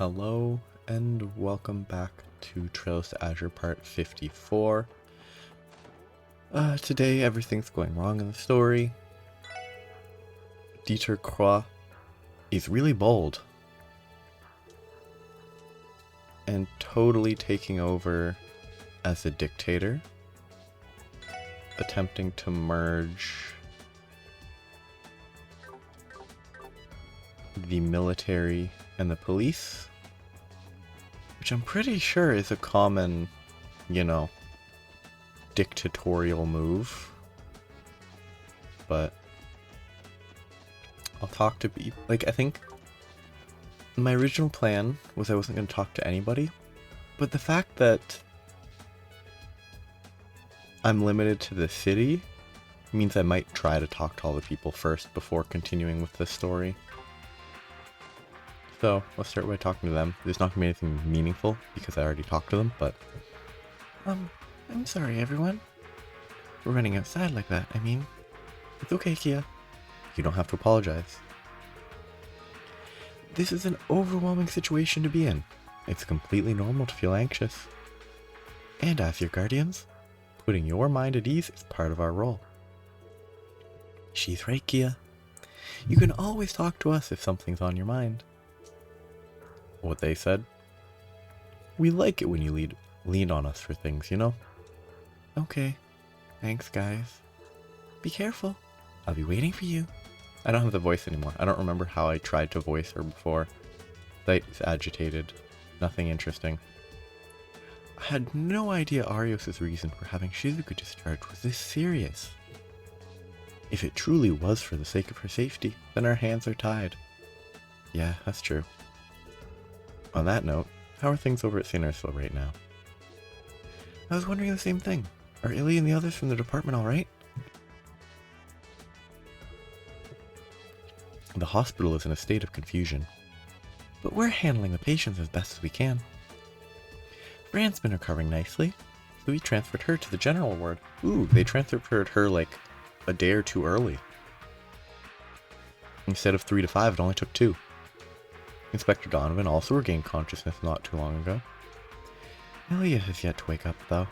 Hello and welcome back to Trails to Azure Part 54. Today everything's going wrong in the story. Dieter Croix is really bold and totally taking over as a dictator, attempting to merge the military and the police, which I'm pretty sure is a common, dictatorial move. But I'll talk to people. I think my original plan was I wasn't going to talk to anybody, but the fact that I'm limited to the city means I might try to talk to all the people first before continuing with the story. So, let's start by talking to them. There's not going to be anything meaningful because I already talked to them, but... I'm sorry, everyone. For running outside like that, It's okay, Kia. You don't have to apologize. This is an overwhelming situation to be in. It's completely normal to feel anxious. And as your guardians, putting your mind at ease is part of our role. She's right, Kia. You can always talk to us if something's on your mind. What they said. We like it when you lean on us for things, Okay. Thanks, guys. Be careful. I'll be waiting for you. I don't have the voice anymore. I don't remember how I tried to voice her before. Site is agitated. Nothing interesting. I had no idea Arios' reason for having Shizuku discharged was this serious. If it truly was for the sake of her safety, then our hands are tied. Yeah, that's true. On that note, how are things over at St. Ursula right now? I was wondering the same thing. Are Illy and the others from the department alright? The hospital is in a state of confusion, but we're handling the patients as best as we can. Fran's been recovering nicely, so we transferred her to the general ward. Ooh, they transferred her like a day or two early. Instead of 3 to 5, it only took 2. Inspector Donovan also regained consciousness not too long ago. Ilya has yet to wake up, though.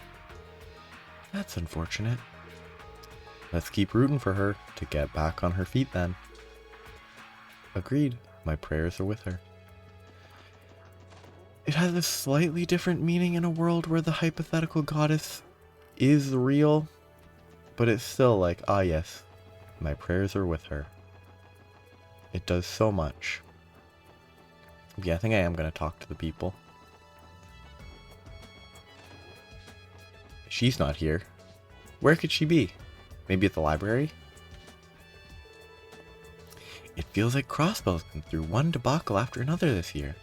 That's unfortunate. Let's keep rooting for her to get back on her feet, then. Agreed. My prayers are with her. It has a slightly different meaning in a world where the hypothetical goddess is real, but it's still like, ah yes, my prayers are with her. It does so much. Yeah, I think I am going to talk to the people. She's not here. Where could she be? Maybe at the library? It feels like Crossbell's been through one debacle after another this year.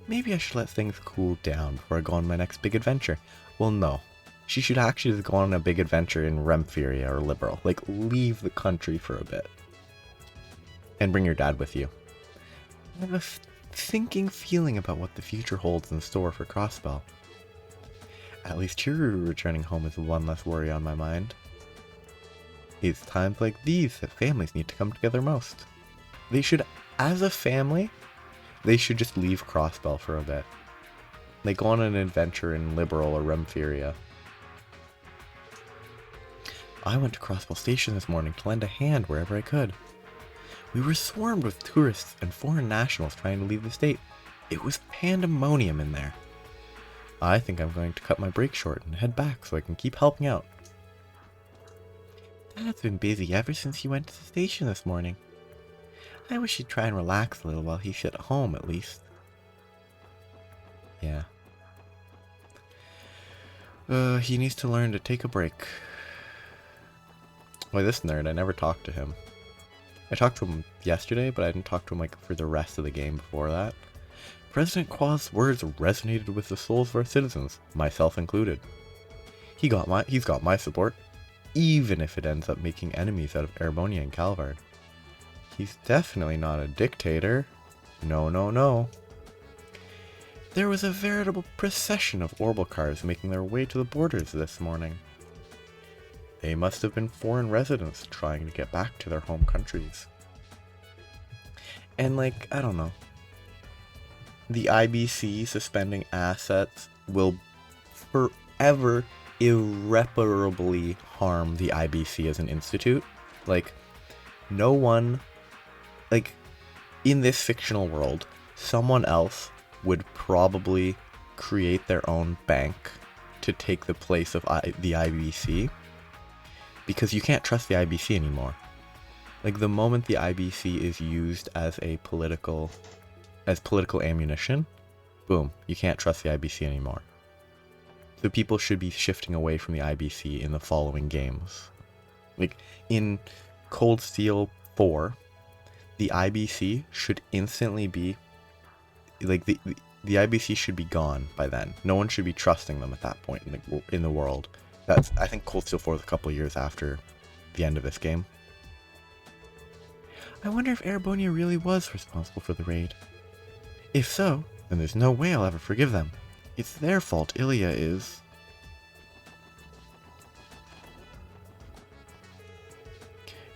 Maybe I should let things cool down before I go on my next big adventure. Well, no. She should actually just go on a big adventure in Remphyria or Liberal. Leave the country for a bit. And bring your dad with you. I have a sinking feeling about what the future holds in store for Crossbell. At least Chiruru returning home is one less worry on my mind. It's times like these that families need to come together most. As a family, they should just leave Crossbell for a bit. Go on an adventure in Liberal or Remphyria. I went to Crossbell Station this morning to lend a hand wherever I could. We were swarmed with tourists and foreign nationals trying to leave the state. It was pandemonium in there. I think I'm going to cut my break short and head back so I can keep helping out. Dad's been busy ever since he went to the station this morning. I wish he'd try and relax a little while he's at home, at least. Yeah. He needs to learn to take a break. Boy, this nerd, I never talked to him. I talked to him yesterday, but I didn't talk to him for the rest of the game before that. President Qua's words resonated with the souls of our citizens, myself included. He's got my support, even if it ends up making enemies out of Erebonia and Calvard. He's definitely not a dictator. No, no, no. There was a veritable procession of Orbital cars making their way to the borders this morning. They must have been foreign residents trying to get back to their home countries. And I don't know. the IBC suspending assets will forever irreparably harm the IBC as an institute. Like, no one, like, in this fictional world, someone else would probably create their own bank to take the place of the IBC, because you can't trust the IBC anymore. Like, the moment the IBC is used as political ammunition, boom, you can't trust the IBC anymore. So people should be shifting away from the IBC in the following games. Like, in Cold Steel 4, the IBC should instantly be, like, the IBC should be gone by then. No one should be trusting them at that point in the world. I think Cold Steel 4 is a couple of years after the end of this game. I wonder if Erebonia really was responsible for the raid. If so, then there's no way I'll ever forgive them. It's their fault Ilya is...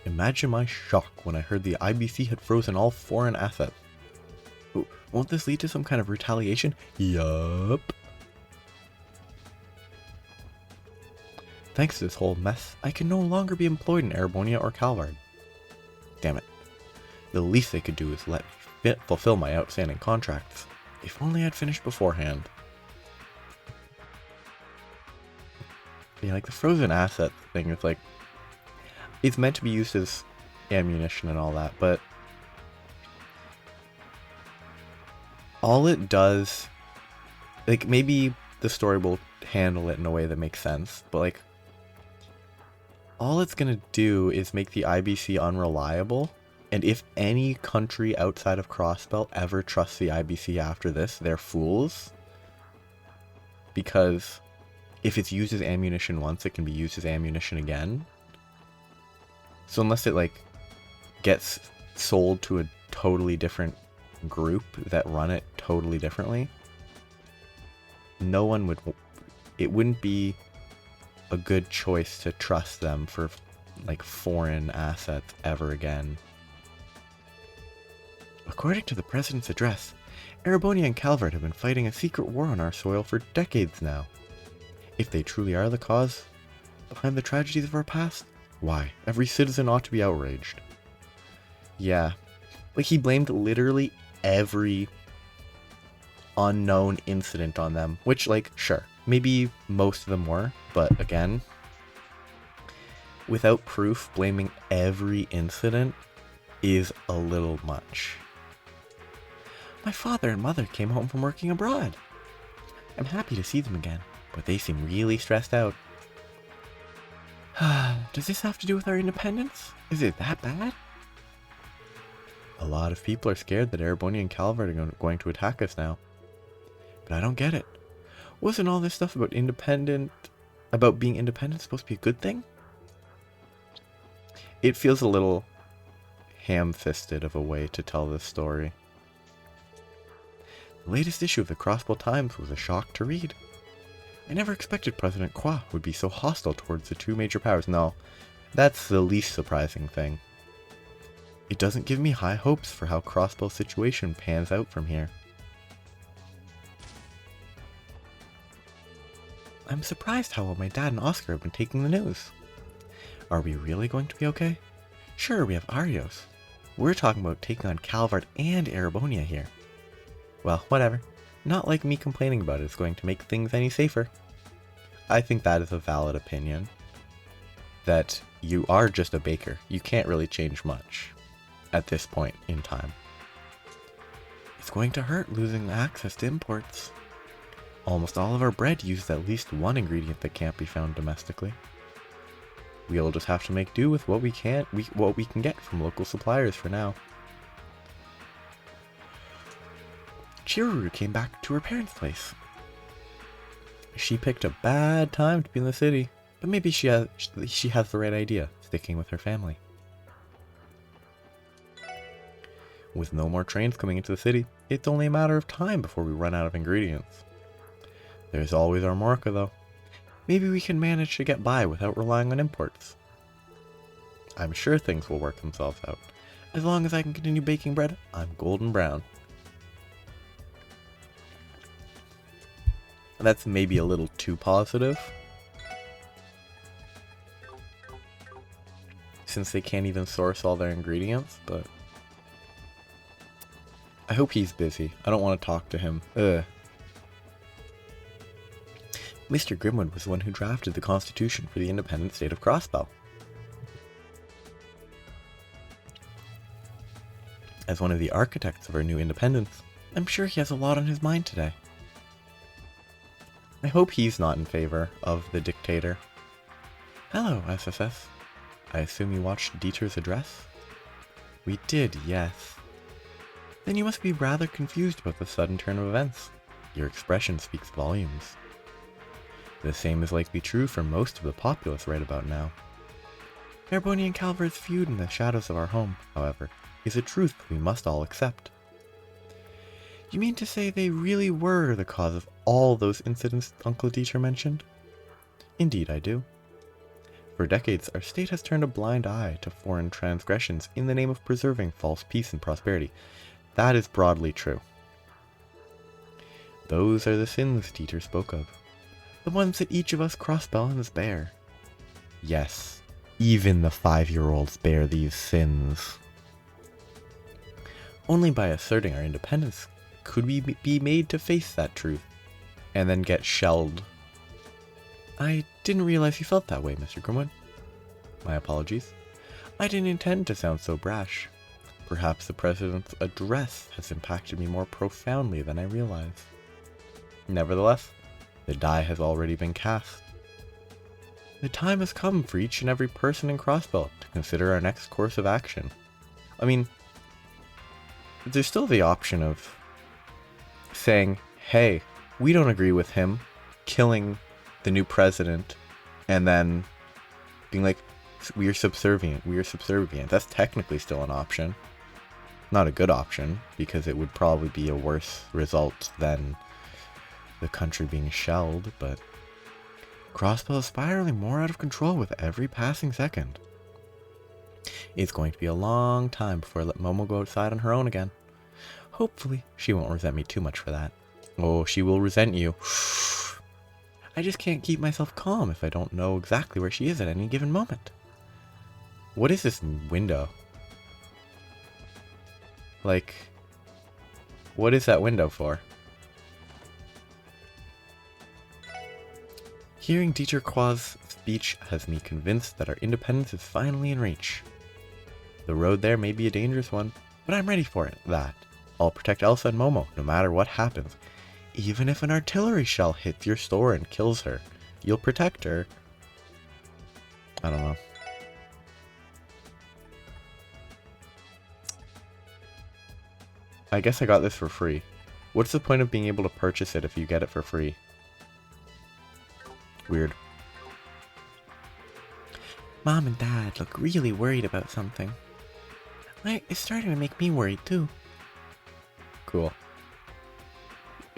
Imagine my shock when I heard the IBC had frozen all foreign assets. Won't this lead to some kind of retaliation? Yup. Thanks to this whole mess, I can no longer be employed in Erebonia or Calvard. Damn it. The least they could do is let me fulfill my outstanding contracts. If only I'd finished beforehand. Yeah, like the frozen asset thing, it's like, it's meant to be used as ammunition and all that, but all it does, like, maybe the story will handle it in a way that makes sense, but like, all it's gonna do is make the IBC unreliable, and if any country outside of Crossbelt ever trusts the IBC after this, they're fools. Because if it's used as ammunition once, it can be used as ammunition again. So unless it, like, gets sold to a totally different group that run it totally differently, no one would... It wouldn't be a good choice to trust them for, like, foreign assets ever again. According to the President's address, Erebonia and Calvert have been fighting a secret war on our soil for decades now. If they truly are the cause behind the tragedies of our past, why, every citizen ought to be outraged. Yeah, like, he blamed literally every unknown incident on them, which, like, sure, maybe most of them were, but again, without proof, blaming every incident is a little much. My father and mother came home from working abroad. I'm happy to see them again, but they seem really stressed out. Does this have to do with our independence? Is it that bad? A lot of people are scared that Erebonia and Calvert are going to attack us now. But I don't get it. Wasn't all this stuff about being independent supposed to be a good thing? It feels a little ham-fisted of a way to tell this story. The latest issue of the Crossbow Times was a shock to read. I never expected President Kwa would be so hostile towards the two major powers. No, that's the least surprising thing. It doesn't give me high hopes for how Crossbow's situation pans out from here. I'm surprised how well my dad and Oscar have been taking the news. Are we really going to be okay? Sure, we have Arios. We're talking about taking on Calvert and Erebonia here. Well, whatever. Not like me complaining about it is going to make things any safer. I think that is a valid opinion. That you are just a baker. You can't really change much at this point in time. It's going to hurt losing access to imports. Almost all of our bread uses at least one ingredient that can't be found domestically. We'll just have to make do with what we can get from local suppliers for now. Chiruru came back to her parents' place. She picked a bad time to be in the city, but maybe she has the right idea, sticking with her family. With no more trains coming into the city, it's only a matter of time before we run out of ingredients. There's always our Morka, though. Maybe we can manage to get by without relying on imports. I'm sure things will work themselves out. As long as I can continue baking bread, I'm golden brown. That's maybe a little too positive, since they can't even source all their ingredients, but I hope he's busy. I don't want to talk to him. Ugh. Mr. Grimwood was the one who drafted the Constitution for the independent state of Crossbell. As one of the architects of our new independence, I'm sure he has a lot on his mind today. I hope he's not in favor of the dictator. Hello, SSS. I assume you watched Dieter's address? We did, yes. Then you must be rather confused about the sudden turn of events. Your expression speaks volumes. The same is likely true for most of the populace right about now. Carboni and Calvert's feud in the shadows of our home, however, is a truth we must all accept. You mean to say they really were the cause of all those incidents Uncle Dieter mentioned? Indeed I do. For decades, our state has turned a blind eye to foreign transgressions in the name of preserving false peace and prosperity. That is broadly true. Those are the sins Dieter spoke of. The ones that each of us Crossbellans bear. Yes, even the 5-year-olds bear these sins. Only by asserting our independence could we be made to face that truth, and then get shelled. I didn't realize you felt that way, Mr. Grimwood. My apologies. I didn't intend to sound so brash. Perhaps the President's address has impacted me more profoundly than I realized. Nevertheless, the die has already been cast. The time has come for each and every person in Crossbell to consider our next course of action. I mean, there's still the option of saying, hey, we don't agree with him killing the new president, and then being like, we are subservient. That's technically still an option. Not a good option, because it would probably be a worse result than the country being shelled, but Crossbell is spiraling more out of control with every passing second. It's going to be a long time before I let Momo go outside on her own again. Hopefully, she won't resent me too much for that. Oh, she will resent you. I just can't keep myself calm if I don't know exactly where she is at any given moment. What is this window? Like, what is that window for? Hearing Dieter Qua's speech has me convinced that our independence is finally in reach. The road there may be a dangerous one, but I'm ready for it. I'll protect Elsa and Momo no matter what happens. Even if an artillery shell hits your store and kills her, you'll protect her. I don't know. I guess I got this for free. What's the point of being able to purchase it if you get it for free? Weird. Mom and Dad look really worried about something. It's starting to make me worried too. Cool.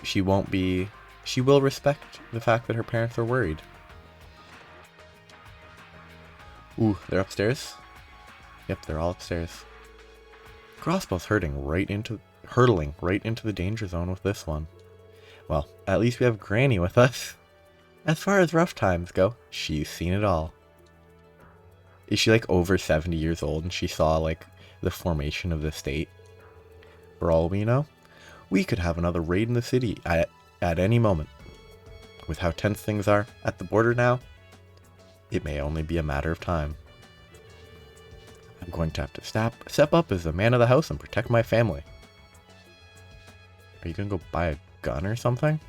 She will respect the fact that her parents are worried. Ooh, they're upstairs? Yep, they're all upstairs. Crossbell's hurtling right into the danger zone with this one. Well, at least we have Granny with us. As far as rough times go, she's seen it all. Is she like over 70 years old and she saw like the formation of the state? For all we know, we could have another raid in the city at any moment. With how tense things are at the border now, it may only be a matter of time. I'm going to have to step up as the man of the house and protect my family. Are you gonna go buy a gun or something?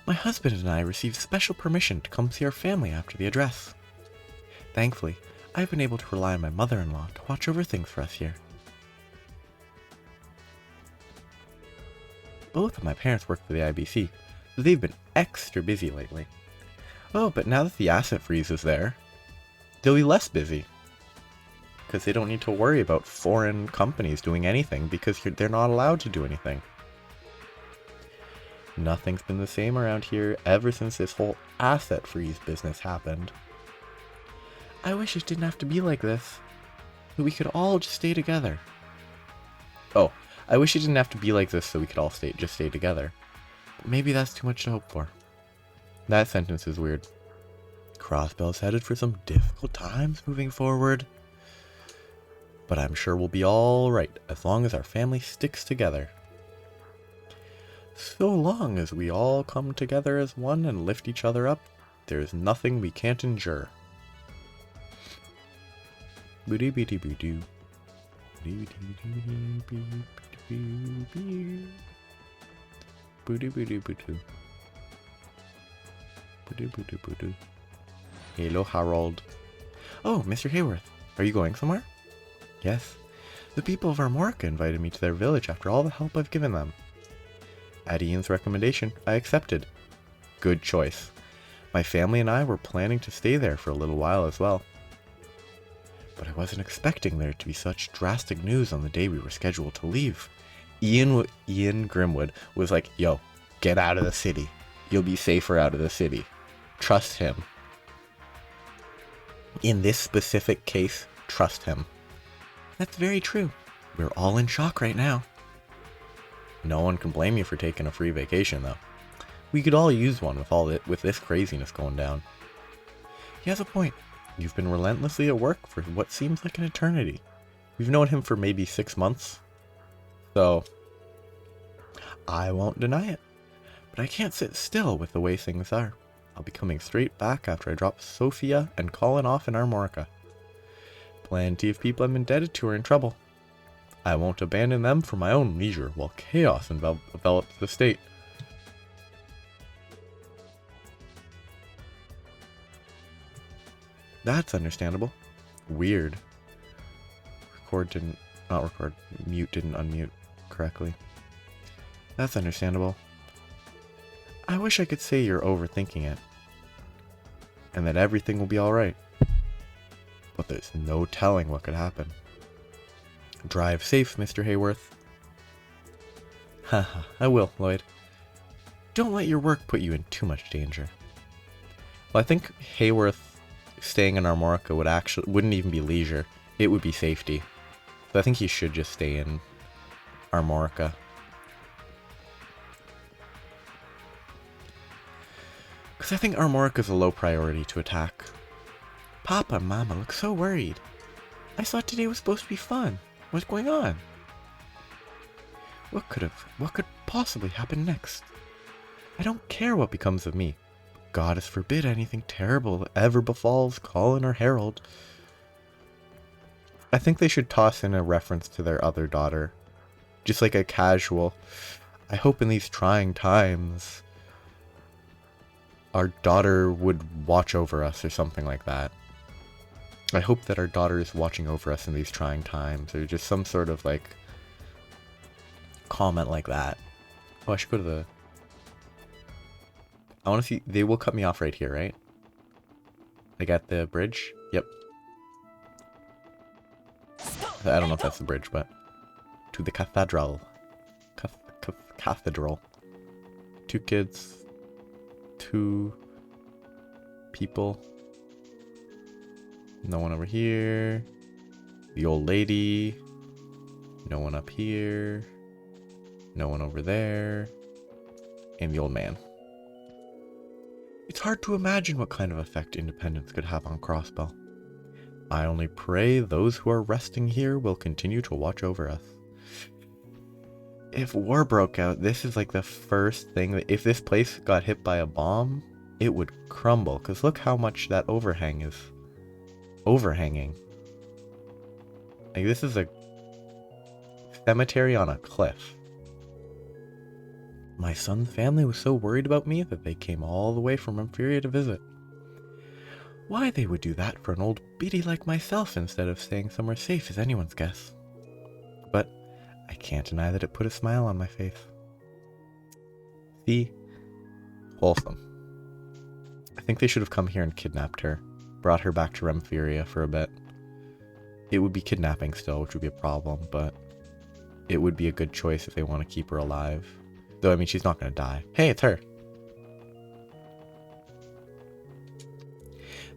My husband and I received special permission to come see our family after the address. Thankfully, I've been able to rely on my mother-in-law to watch over things for us here. Both of my parents work for the IBC, so they've been extra busy lately. Oh, but now that the asset freeze is there, they'll be less busy. Because they don't need to worry about foreign companies doing anything because they're not allowed to do anything. Nothing's been the same around here ever since this whole asset freeze business happened. I wish it didn't have to be like this. That we could all just stay together. Oh, I wish it didn't have to be like this so we could all just stay together. But maybe that's too much to hope for. That sentence is weird. Crossbell's headed for some difficult times moving forward. But I'm sure we'll be all right as long as our family sticks together. So long as we all come together as one and lift each other up, there's nothing we can't endure. Boo-doo boo-doo boo-doo. Boo-doo boo-doo boo-doo. Boo-doo boo-doo boo-doo. Hello, Harold. Oh, Mr. Hayworth, are you going somewhere? Yes. The people of Armorica invited me to their village after all the help I've given them. At Ian's recommendation, I accepted. Good choice. My family and I were planning to stay there for a little while as well. But I wasn't expecting there to be such drastic news on the day we were scheduled to leave. Ian Grimwood was like, yo, get out of the city. You'll be safer out of the city. Trust him. In this specific case, trust him. That's very true. We're all in shock right now. No one can blame you for taking a free vacation, though. We could all use one with this craziness going down. He has a point. You've been relentlessly at work for what seems like an eternity. We've known him for maybe 6 months. So, I won't deny it. But I can't sit still with the way things are. I'll be coming straight back after I drop Sophia and Colin off in Armorica. Plenty of people I'm indebted to are in trouble. I won't abandon them for my own leisure while chaos envelops the state. That's understandable. Weird. Mute didn't unmute correctly. That's understandable. I wish I could say you're overthinking it. And that everything will be alright. But there's no telling what could happen. Drive safe, Mr. Hayworth. Haha, I will, Lloyd. Don't let your work put you in too much danger. Well, I think Hayworth staying in Armorica wouldn't even be leisure. It would be safety. So I think he should just stay in Armorica. Because I think Armorica is a low priority to attack. Papa and Mama look so worried. I thought today was supposed to be fun. What's going on? What could possibly happen next? I don't care what becomes of me. Goddess forbid anything terrible ever befalls Colin or Harold. I think they should toss in a reference to their other daughter. Just like a casual, I hope in these trying times our daughter would watch over us or something like that. I hope that our daughter is watching over us in these trying times, or just some sort of like comment like that. Oh, I should go to the... I want to see... They will cut me off right here, right? Like at the bridge? Yep. I don't know if that's the bridge, but... To the cathedral. Cathedral. 2 kids. 2 people. No one over here. The old lady. No one up here. No one over there. And the old man. It's hard to imagine what kind of effect independence could have on Crossbell. I only pray those who are resting here will continue to watch over us. If war broke out, this is like the first thing that if this place got hit by a bomb, it would crumble. Because look how much that overhang is overhanging. Like this is a cemetery on a cliff. My son's family was so worried about me that they came all the way from Empyrea to visit. Why they would do that for an old biddy like myself instead of staying somewhere safe is anyone's guess. But I can't deny that it put a smile on my face. See? Wholesome. I think they should have come here and kidnapped her. Brought her back to Empyrea for a bit. It would be kidnapping still, which would be a problem, but it would be a good choice if they want to keep her alive. Though, I mean, she's not going to die. Hey, it's her!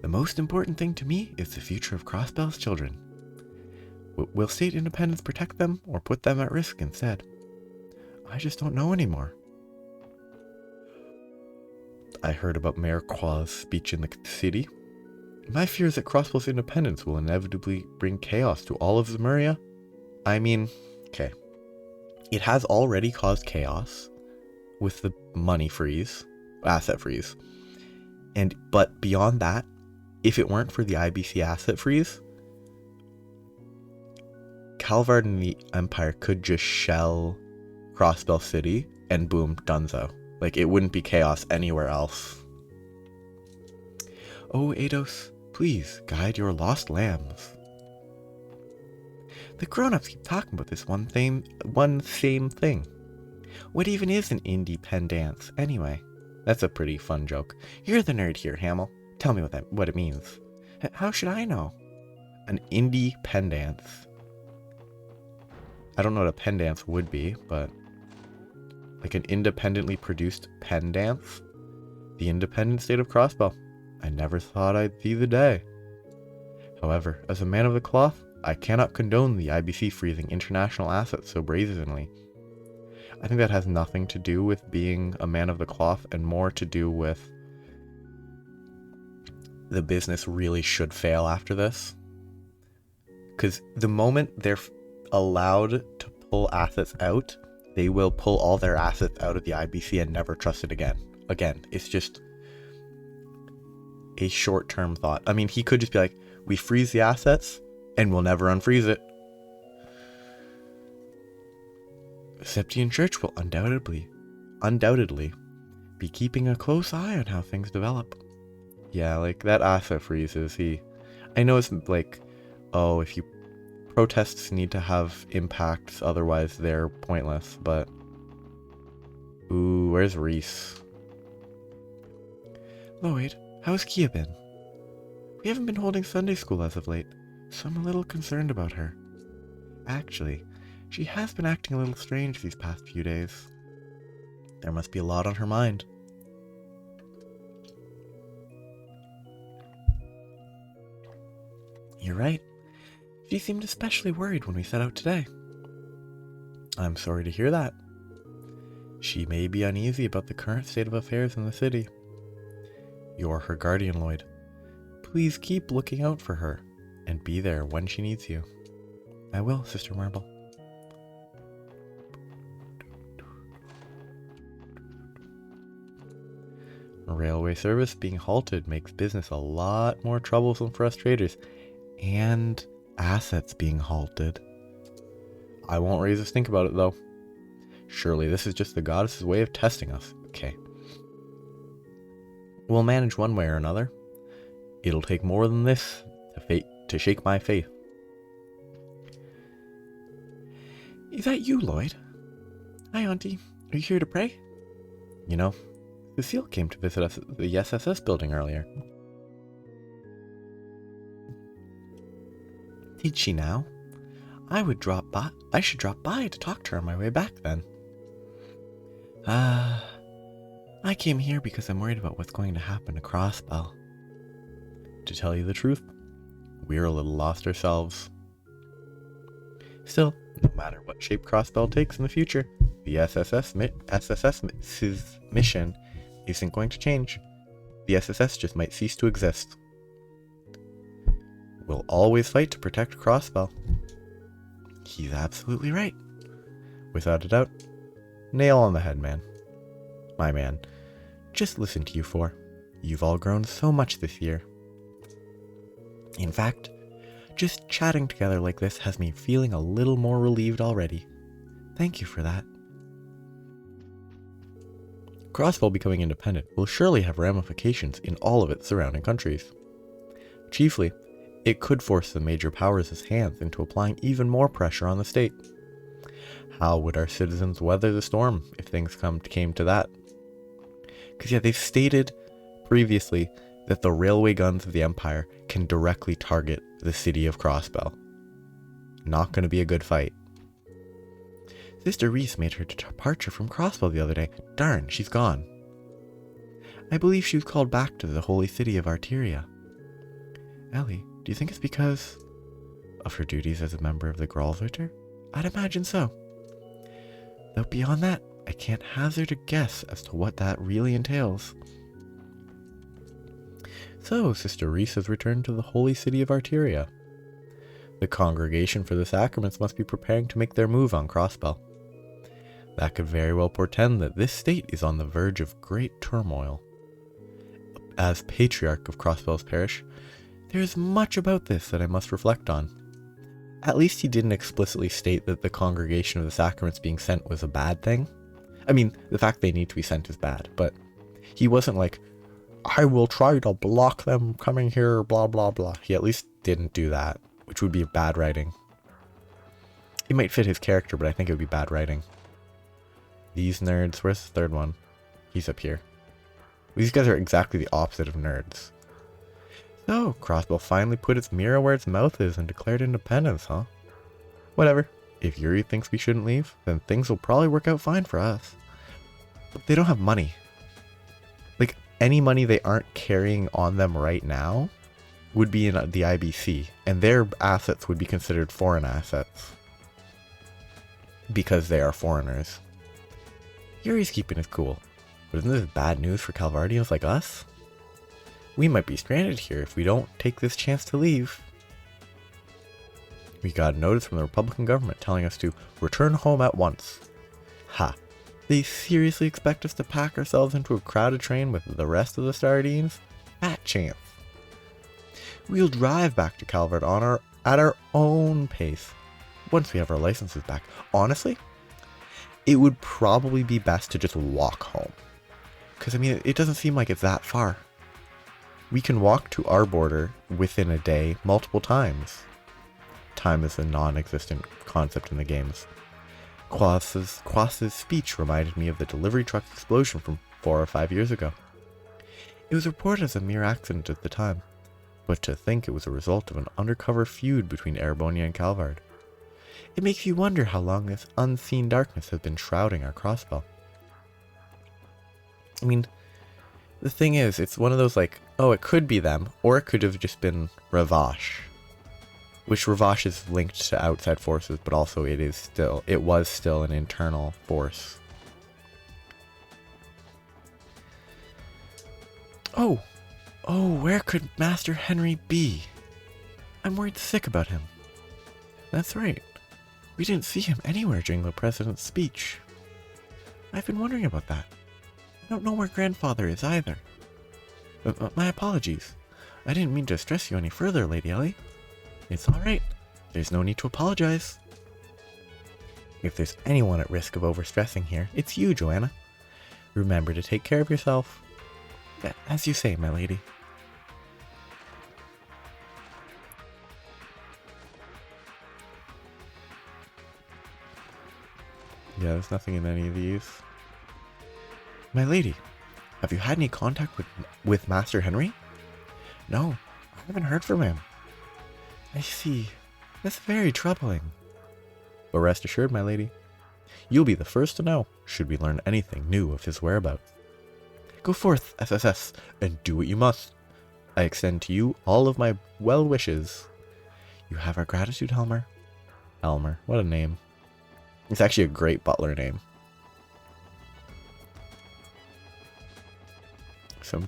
The most important thing to me is the future of Crossbell's children. Will state independence protect them or put them at risk instead? I just don't know anymore. I heard about Mayor Qua's speech in the city. My fear is that Crossbell's independence will inevitably bring chaos to all of Zemuria. I mean, okay. It has already caused chaos with the money freeze, asset freeze. But beyond that, if it weren't for the IBC asset freeze, Calvard and the Empire could just shell Crossbell City and boom, donezo. Like, it wouldn't be chaos anywhere else. Oh, Eidos, please guide your lost lambs. The grown-ups keep talking about this one same thing. What even is an independence, anyway? That's a pretty fun joke. You're the nerd here, Hamill. Tell me what it means. How should I know? An independence. I don't know what a pendance would be, but like an independently produced pendance? The independent state of Crossbell. I never thought I'd see the day. However, as a man of the cloth, I cannot condone the IBC freezing international assets so brazenly. I think that has nothing to do with being a man of the cloth and more to do with the business really should fail after this. Because the moment they're allowed to pull assets out, they will pull all their assets out of the IBC and never trust it again. Again, it's just a short-term thought. I mean, he could just be like, we freeze the assets and we'll never unfreeze it. Septian Church will undoubtedly be keeping a close eye on how things develop. Yeah, like that asset freezes. I know it's like, oh, if you protests need to have impacts, otherwise they're pointless, but ooh, where's Reese? Lloyd, how's Kia been? We haven't been holding Sunday school as of late, so I'm a little concerned about her. Actually, she has been acting a little strange these past few days. There must be a lot on her mind. You're right. She seemed especially worried when we set out today. I'm sorry to hear that. She may be uneasy about the current state of affairs in the city. You're her guardian, Lloyd. Please keep looking out for her, and be there when she needs you. I will, Sister Marble. Railway service being halted makes business a lot more troublesome for us traders, and assets being halted. I won't raise a stink about it, though. Surely this is just the goddess's way of testing us. Okay. We'll manage one way or another. It'll take more than this to shake my faith. Is that you, Lloyd? Hi, Auntie. Are you here to pray? You know, Lucille came to visit us at the SSS building earlier. Did she now? I should drop by to talk to her on my way back then. I came here because I'm worried about what's going to happen to Crossbell. To tell you the truth, we're a little lost ourselves. Still, no matter what shape Crossbell takes in the future, the SSS's mission isn't going to change. The SSS just might cease to exist. We'll always fight to protect Crossbell. He's absolutely right. Without a doubt. Nail on the head, man. My man. Just listen to you four. You've all grown so much this year. In fact, just chatting together like this has me feeling a little more relieved already. Thank you for that. Crossbell becoming independent will surely have ramifications in all of its surrounding countries. Chiefly, it could force the major powers' hands into applying even more pressure on the state. How would our citizens weather the storm if things came to that? Because yeah, they've stated previously that the railway guns of the Empire can directly target the city of Crossbell. Not going to be a good fight. Sister Reese made her departure from Crossbell the other day. Darn, she's gone. I believe she was called back to the holy city of Arteria. Ellie, do you think it's because... Of her duties as a member of the Gralsritter? I'd imagine so. Though beyond that, I can't hazard a guess as to what that really entails. So, Sister Reese has returned to the holy city of Arteria. The congregation for the sacraments must be preparing to make their move on Crossbell. That could very well portend that this state is on the verge of great turmoil. As Patriarch of Crossbell's parish, there is much about this that I must reflect on. At least he didn't explicitly state that the congregation of the sacraments being sent was a bad thing. I mean, the fact they need to be sent is bad, but he wasn't like, I will try to block them coming here, blah, blah, blah. He at least didn't do that, which would be bad writing. It might fit his character, but I think it would be bad writing. These nerds, where's the third one? He's up here. These guys are exactly the opposite of nerds. So, Crossbell finally put its mirror where its mouth is and declared independence, huh? Whatever. If Yuri thinks we shouldn't leave, then things will probably work out fine for us. But they don't have money. Like, any money they aren't carrying on them right now would be in the IBC, and their assets would be considered foreign assets. Because they are foreigners. Yuri's keeping his cool. But isn't this bad news for Calvardians like us? We might be stranded here if we don't take this chance to leave. We got a notice from the Republican government telling us to return home at once. Ha! They seriously expect us to pack ourselves into a crowded train with the rest of the Sardines? Fat chance. We'll drive back to Calvard at our own pace, once we have our licenses back. Honestly, it would probably be best to just walk home. Because, I mean, it doesn't seem like it's that far. We can walk to our border within a day multiple times. Time is a non-existent concept in the games. Quas's speech reminded me of the delivery truck explosion from 4 or 5 years ago. It was reported as a mere accident at the time, but to think it was a result of an undercover feud between Erebonia and Calvard. It makes you wonder how long this unseen darkness has been shrouding our Crossbell. I mean, the thing is, it's one of those like, oh, it could be them, or it could have just been Ravash. Which Ravash is linked to outside forces, but also it was still an internal force. Oh, where could Master Henry be? I'm worried sick about him. That's right. We didn't see him anywhere during the president's speech. I've been wondering about that. I don't know where Grandfather is either. My apologies. I didn't mean to stress you any further, Lady Ellie. It's alright. There's no need to apologize. If there's anyone at risk of overstressing here, it's you, Joanna. Remember to take care of yourself. As you say, my lady. Yeah, there's nothing in any of these. My lady, have you had any contact with Master Henry? No, I haven't heard from him. I see. That's very troubling. But rest assured, my lady, you'll be the first to know, should we learn anything new of his whereabouts. Go forth, SSS, and do what you must. I extend to you all of my well wishes. You have our gratitude, Helmer. Elmer, what a name. It's actually a great butler name. So,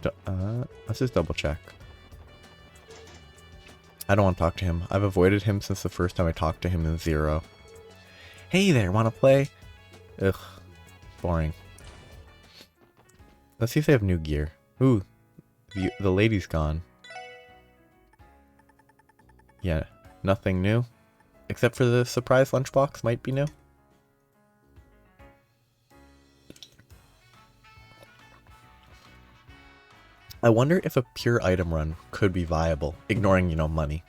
let's just double check. I don't want to talk to him. I've avoided him since the first time I talked to him in 0. Hey there, want to play? Ugh, boring. Let's see if they have new gear. Ooh, the lady's gone. Yeah, nothing new. Except for the surprise lunchbox might be new. I wonder if a pure item run could be viable, ignoring, money.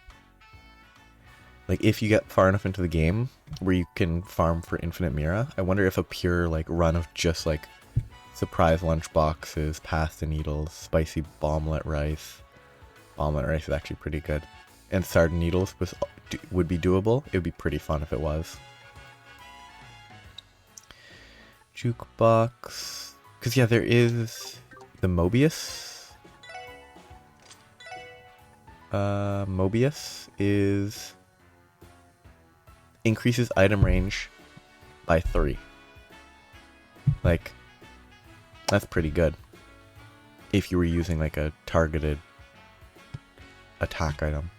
Like, if you get far enough into the game where you can farm for infinite Mira, I wonder if a pure, run of just, surprise lunchboxes, pasta needles, spicy bomblet rice. Bomblet rice is actually pretty good. And sardine needles would be doable. It would be pretty fun if it was. Jukebox. Because, yeah, there is the Mobius. Mobius is increases item range by 3. Like, that's pretty good. If you were using like a targeted attack item.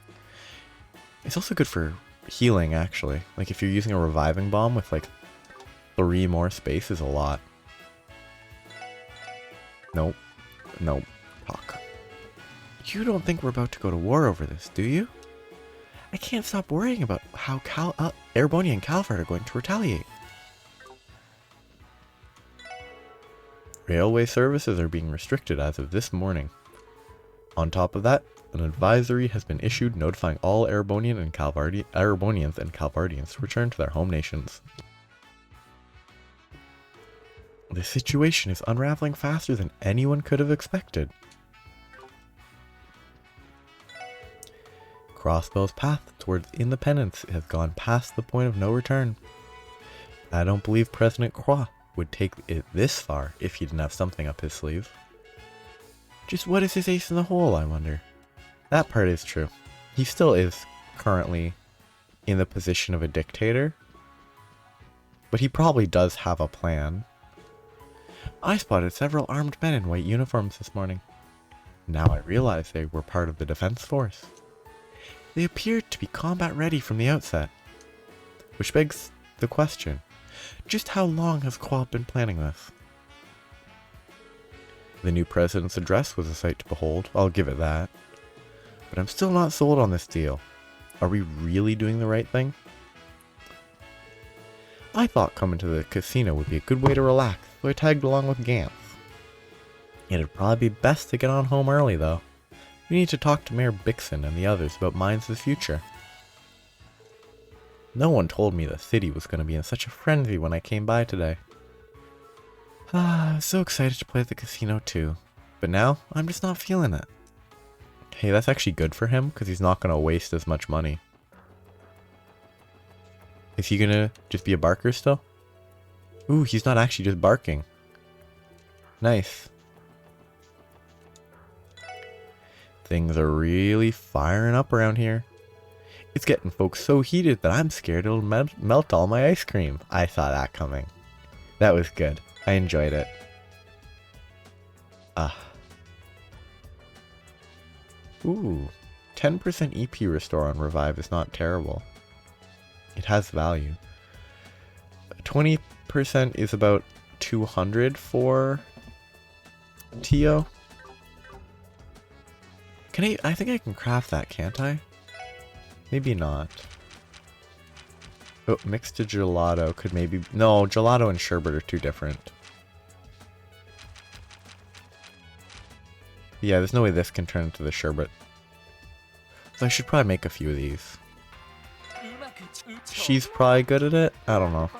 It's also good for healing, actually. Like if you're using a reviving bomb with like 3 more space is a lot. Nope. Nope. Talk. You don't think we're about to go to war over this, do you? I can't stop worrying about how Erebonia and Calvard are going to retaliate. Railway services are being restricted as of this morning. On top of that, an advisory has been issued notifying all Erebonians and Calvardians to return to their home nations. The situation is unraveling faster than anyone could have expected. Crossbow's path towards independence has gone past the point of no return. I don't believe President Croix would take it this far if he didn't have something up his sleeve. Just what is his ace in the hole, I wonder? That part is true. He still is currently in the position of a dictator, but he probably does have a plan. I spotted several armed men in white uniforms this morning. Now I realize they were part of the defense force. They appeared to be combat ready from the outset. Which begs the question, just how long has Croix been planning this? The new president's address was a sight to behold, I'll give it that. But I'm still not sold on this deal. Are we really doing the right thing? I thought coming to the casino would be a good way to relax, so I tagged along with Gantz. It'd probably be best to get on home early though. We need to talk to Mayor Bixen and the others about Mines of the Future. No one told me the city was going to be in such a frenzy when I came by today. I was so excited to play at the casino too, but now I'm just not feeling it. Hey, that's actually good for him because he's not going to waste as much money. Is he going to just be a barker still? Ooh, he's not actually just barking. Nice. Things are really firing up around here. It's getting folks so heated that I'm scared it'll melt all my ice cream. I saw that coming. That was good. I enjoyed it. Ooh. 10% EP restore on revive is not terrible. It has value. 20% is about 200 for TO. I think I can craft that, can't I? Maybe not. Oh, mixed to gelato could maybe... No, gelato and sherbet are too different. Yeah, there's no way this can turn into the sherbet. So I should probably make a few of these. She's probably good at it? I don't know.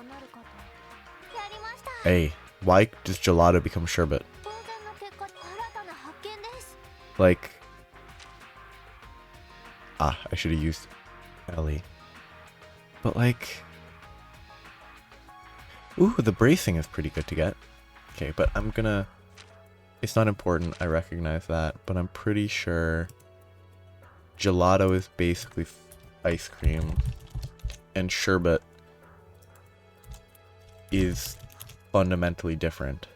Hey, why does gelato become sherbet? Like... I should have used Ellie. But like... Ooh, the bracing is pretty good to get. Okay, but I'm gonna... It's not important, I recognize that, but I'm pretty sure gelato is basically ice cream, and sherbet is fundamentally different.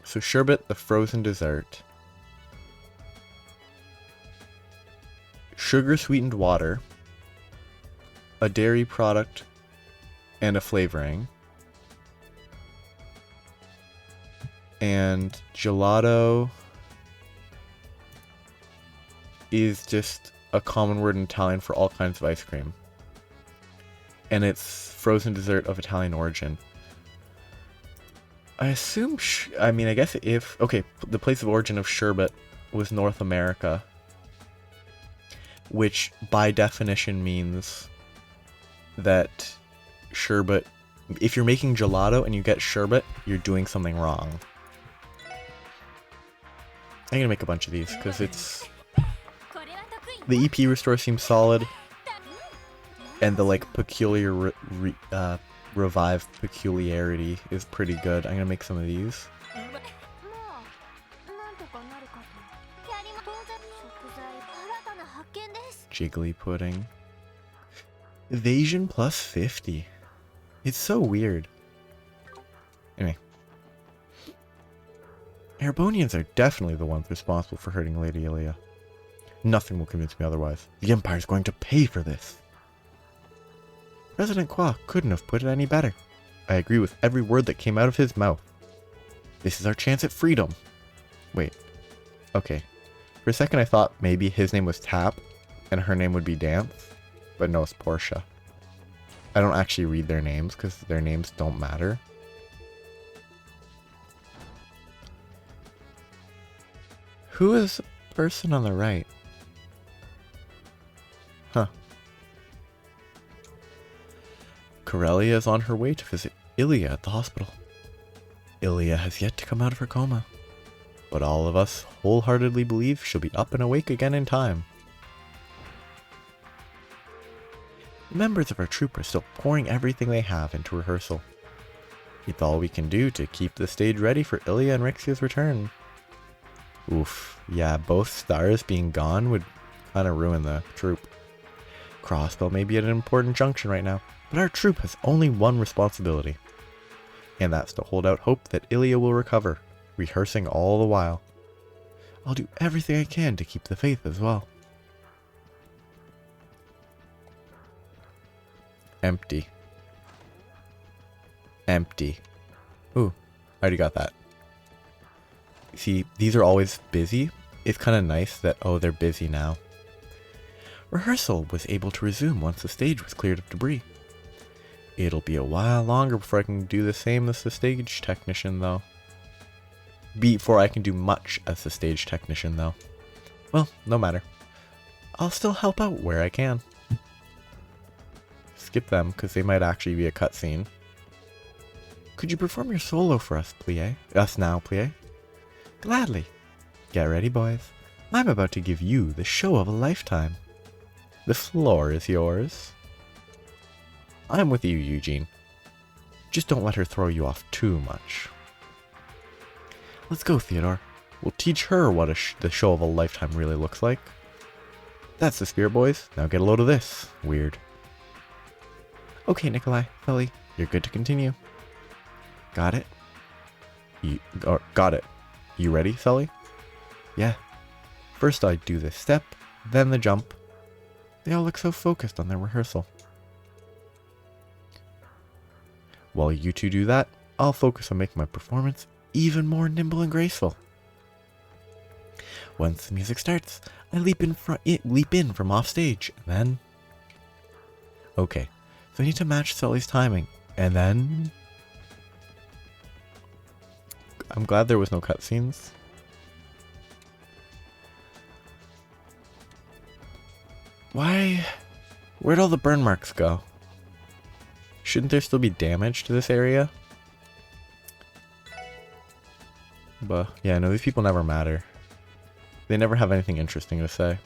So sherbet, the frozen dessert. Sugar sweetened water, a dairy product, and a flavoring. And gelato is just a common word in Italian for all kinds of ice cream. And it's frozen dessert of Italian origin. I assume, I guess if, okay, the place of origin of sherbet was North America, which by definition means that sherbet, if you're making gelato and you get sherbet, you're doing something wrong. I'm gonna make a bunch of these because it's... The EP restore seems solid, and the like peculiar revive peculiarity is pretty good. I'm gonna make some of these. Jiggly pudding. Evasion plus 50. It's so weird. Anyway. Erebonians are definitely the ones responsible for hurting Lady Ilia. Nothing will convince me otherwise. The Empire's going to pay for this. President Qua couldn't have put it any better. I agree with every word that came out of his mouth. This is our chance at freedom. Wait. Okay. For a second I thought maybe his name was Tap and her name would be Dance. But no, it's Portia. I don't actually read their names because their names don't matter. Who is the person on the right? Huh. Corellia is on her way to visit Ilia at the hospital. Ilia has yet to come out of her coma, but all of us wholeheartedly believe she'll be up and awake again in time. Members of our troop are still pouring everything they have into rehearsal. It's all we can do to keep the stage ready for Ilia and Rixia's return. Oof, yeah, both stars being gone would kind of ruin the troop. Crossbell may be at an important junction right now, but our troop has only one responsibility. And that's to hold out hope that Ilia will recover, rehearsing all the while. I'll do everything I can to keep the faith as well. Empty. Empty. Ooh, I already got that. See, these are always busy. It's kind of nice that, oh, they're busy now. Rehearsal was able to resume once the stage was cleared of debris. It'll be a while longer before I can do the same as the stage technician, though. Before I can do much as the stage technician, though. Well, no matter. I'll still help out where I can. Skip them, because they might actually be a cutscene. Could you perform your solo for us, Plie? Us now, Plie? Gladly. Get ready, boys. I'm about to give you the show of a lifetime. The floor is yours. I'm with you, Eugene. Just don't let her throw you off too much. Let's go, Theodore. We'll teach her what the show of a lifetime really looks like. That's the spirit, boys. Now get a load of this. Weird. Okay, Nikolai, Sully, you're good to continue. Got it? Got it. You ready, Sully? Yeah. First I do this step, then the jump. They all look so focused on their rehearsal. While you two do that, I'll focus on making my performance even more nimble and graceful. Once the music starts, I leap in from off stage, and then... Okay, so I need to match Sully's timing, and then... I'm glad there was no cutscenes. Why? Where'd all the burn marks go? Shouldn't there still be damage to this area? But yeah, no, these people never matter. They never have anything interesting to say.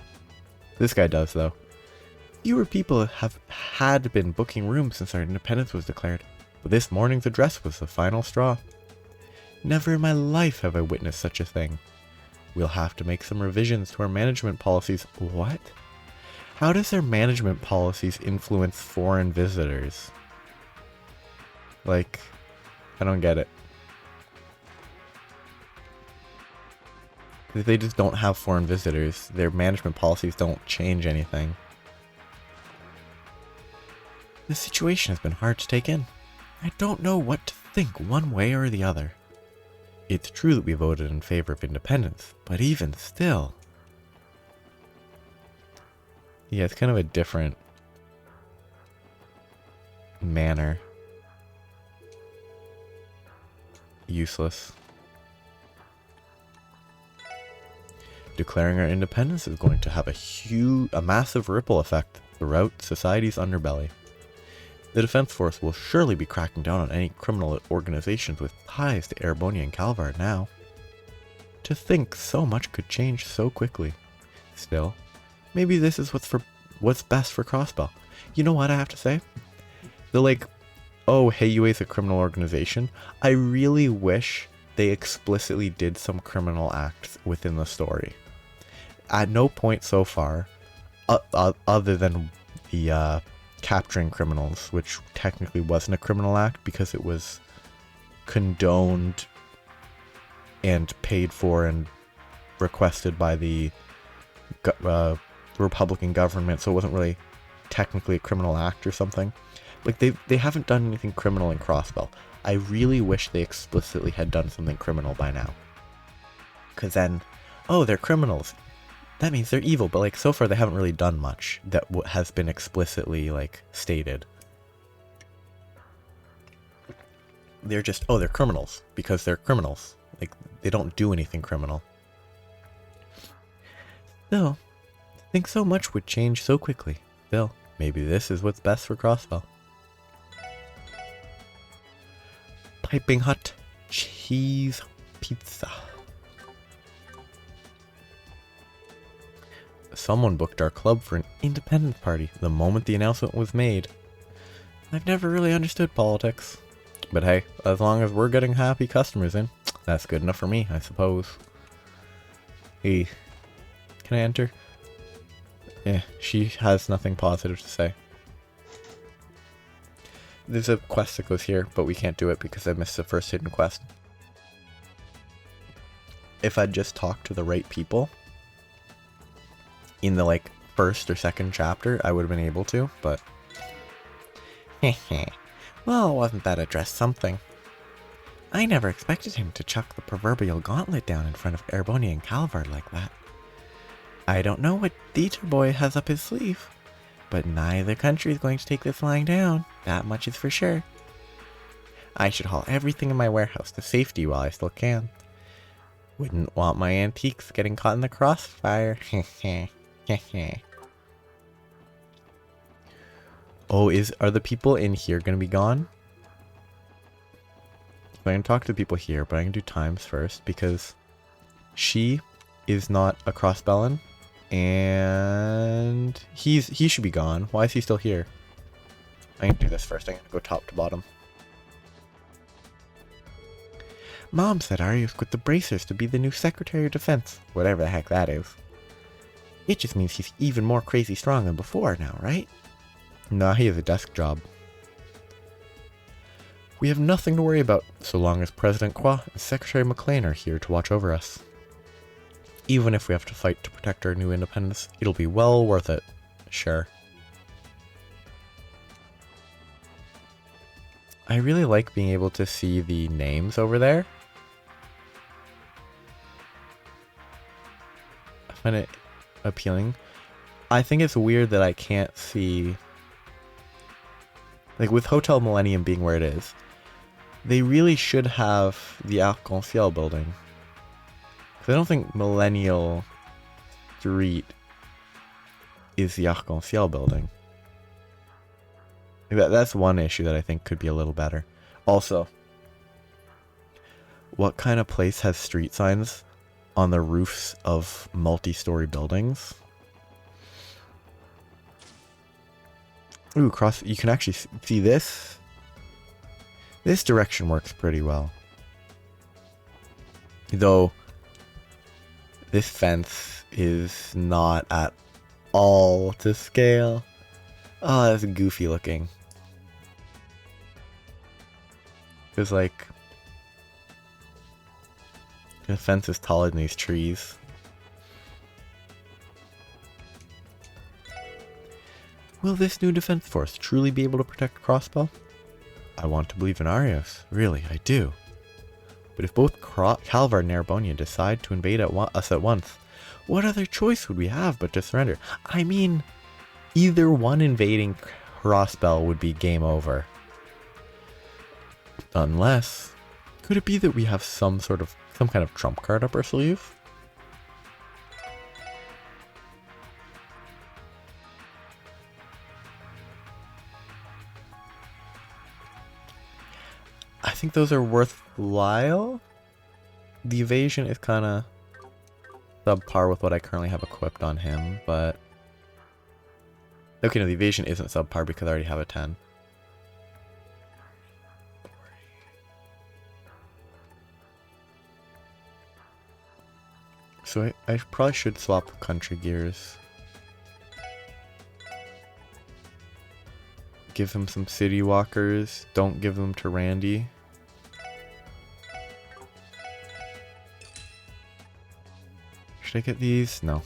This guy does, though. Fewer people had been booking rooms since our independence was declared, but this morning's address was the final straw. Never in my life have I witnessed such a thing. We'll have to make some revisions to our management policies. What? How does their management policies influence foreign visitors? Like, I don't get it. If they just don't have foreign visitors, their management policies don't change anything. This situation has been hard to take in. I don't know what to think one way or the other. It's true that we voted in favor of independence, but even still... Yeah, it's kind of a different manner. Useless. Declaring our independence is going to have a massive ripple effect throughout society's underbelly. The Defense Force will surely be cracking down on any criminal organizations with ties to Erebonia and Calvard now. To think so much could change so quickly. Still, maybe this is what's best for Crossbell. You know what I have to say? Oh, Heiyue is a criminal organization. I really wish they explicitly did some criminal acts within the story. At no point so far, other than the capturing criminals, which technically wasn't a criminal act because it was condoned and paid for and requested by the Republican government, so it wasn't really technically a criminal act or something. Like, they haven't done anything criminal in Crossbell. I really wish they explicitly had done something criminal by now. Because then, oh, they're criminals. That means they're evil, but like so far they haven't really done much that has been explicitly like stated. They're just, oh, they're criminals because they're criminals. Like, they don't do anything criminal. Still, I think so much would change so quickly. Still, maybe this is what's best for Crossbell. Piping hot cheese pizza. Someone booked our club for an independence party the moment the announcement was made. I've never really understood politics. But hey, as long as we're getting happy customers in, that's good enough for me, I suppose. Hey, can I enter? Yeah, she has nothing positive to say. There's a quest that goes here, but we can't do it because I missed the first hidden quest. If I'd just talked to the right people in the like first or second chapter, I would have been able to, but well, wasn't that address something? I never expected him to chuck the proverbial gauntlet down in front of Erboni and Calvard like that. I don't know what Dieter boy has up his sleeve, but neither country is going to take this lying down, that much is for sure. I should haul everything in my warehouse to safety while I still can. Wouldn't want my antiques getting caught in the crossfire. Oh, are the people in here going to be gone? I can talk to the people here, but I can do times first because she is not a Crossbellin, and he should be gone. Why is he still here? I can do this first. I'm going to go top to bottom. Mom said Arius quit the bracers to be the new Secretary of Defense, whatever the heck that is. It just means he's even more crazy strong than before now, right? Nah, he has a desk job. We have nothing to worry about, so long as President Qua and Secretary McLean are here to watch over us. Even if we have to fight to protect our new independence, it'll be well worth it. Sure. I really like being able to see the names over there. I find it appealing. I think it's weird that I can't see... Like, with Hotel Millennium being where it is, they really should have the Arc-en-Ciel building. Because I don't think Millennial Street is the Arc-en-Ciel building. That's one issue that I think could be a little better. Also, what kind of place has street signs on the roofs of multi-story buildings? Ooh, you can actually see this. This direction works pretty well. Though, this fence is not at all to scale. Oh, that's goofy looking. It's like, the fence is taller than these trees. Will this new defense force truly be able to protect Crossbell? I want to believe in Arios. Really, I do. But if both Calvar and Erebonia decide to invade us at once, what other choice would we have but to surrender? I mean, either one invading Crossbell would be game over. Unless, could it be that we have some kind of trump card up our sleeve? I think those are worthwhile. The evasion is kind of subpar with what I currently have equipped on him, but... Okay, no, the evasion isn't subpar because I already have a 10. So I probably should swap country gears. Give him some city walkers. Don't give them to Randy. Should I get these? No.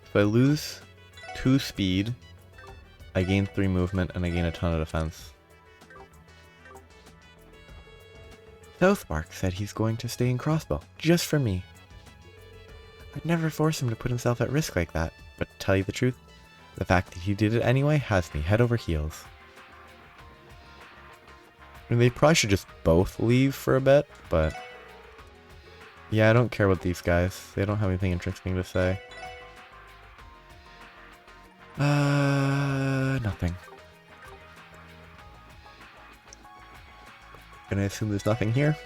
If I lose 2 speed, I gain 3 movement and I gain a ton of defense. Southbark said he's going to stay in Crossbow, just for me. I'd never force him to put himself at risk like that, but to tell you the truth, the fact that he did it anyway has me head over heels. I mean, they probably should just both leave for a bit, but yeah, I don't care about these guys. They don't have anything interesting to say. Nothing. Gonna assume there's nothing here.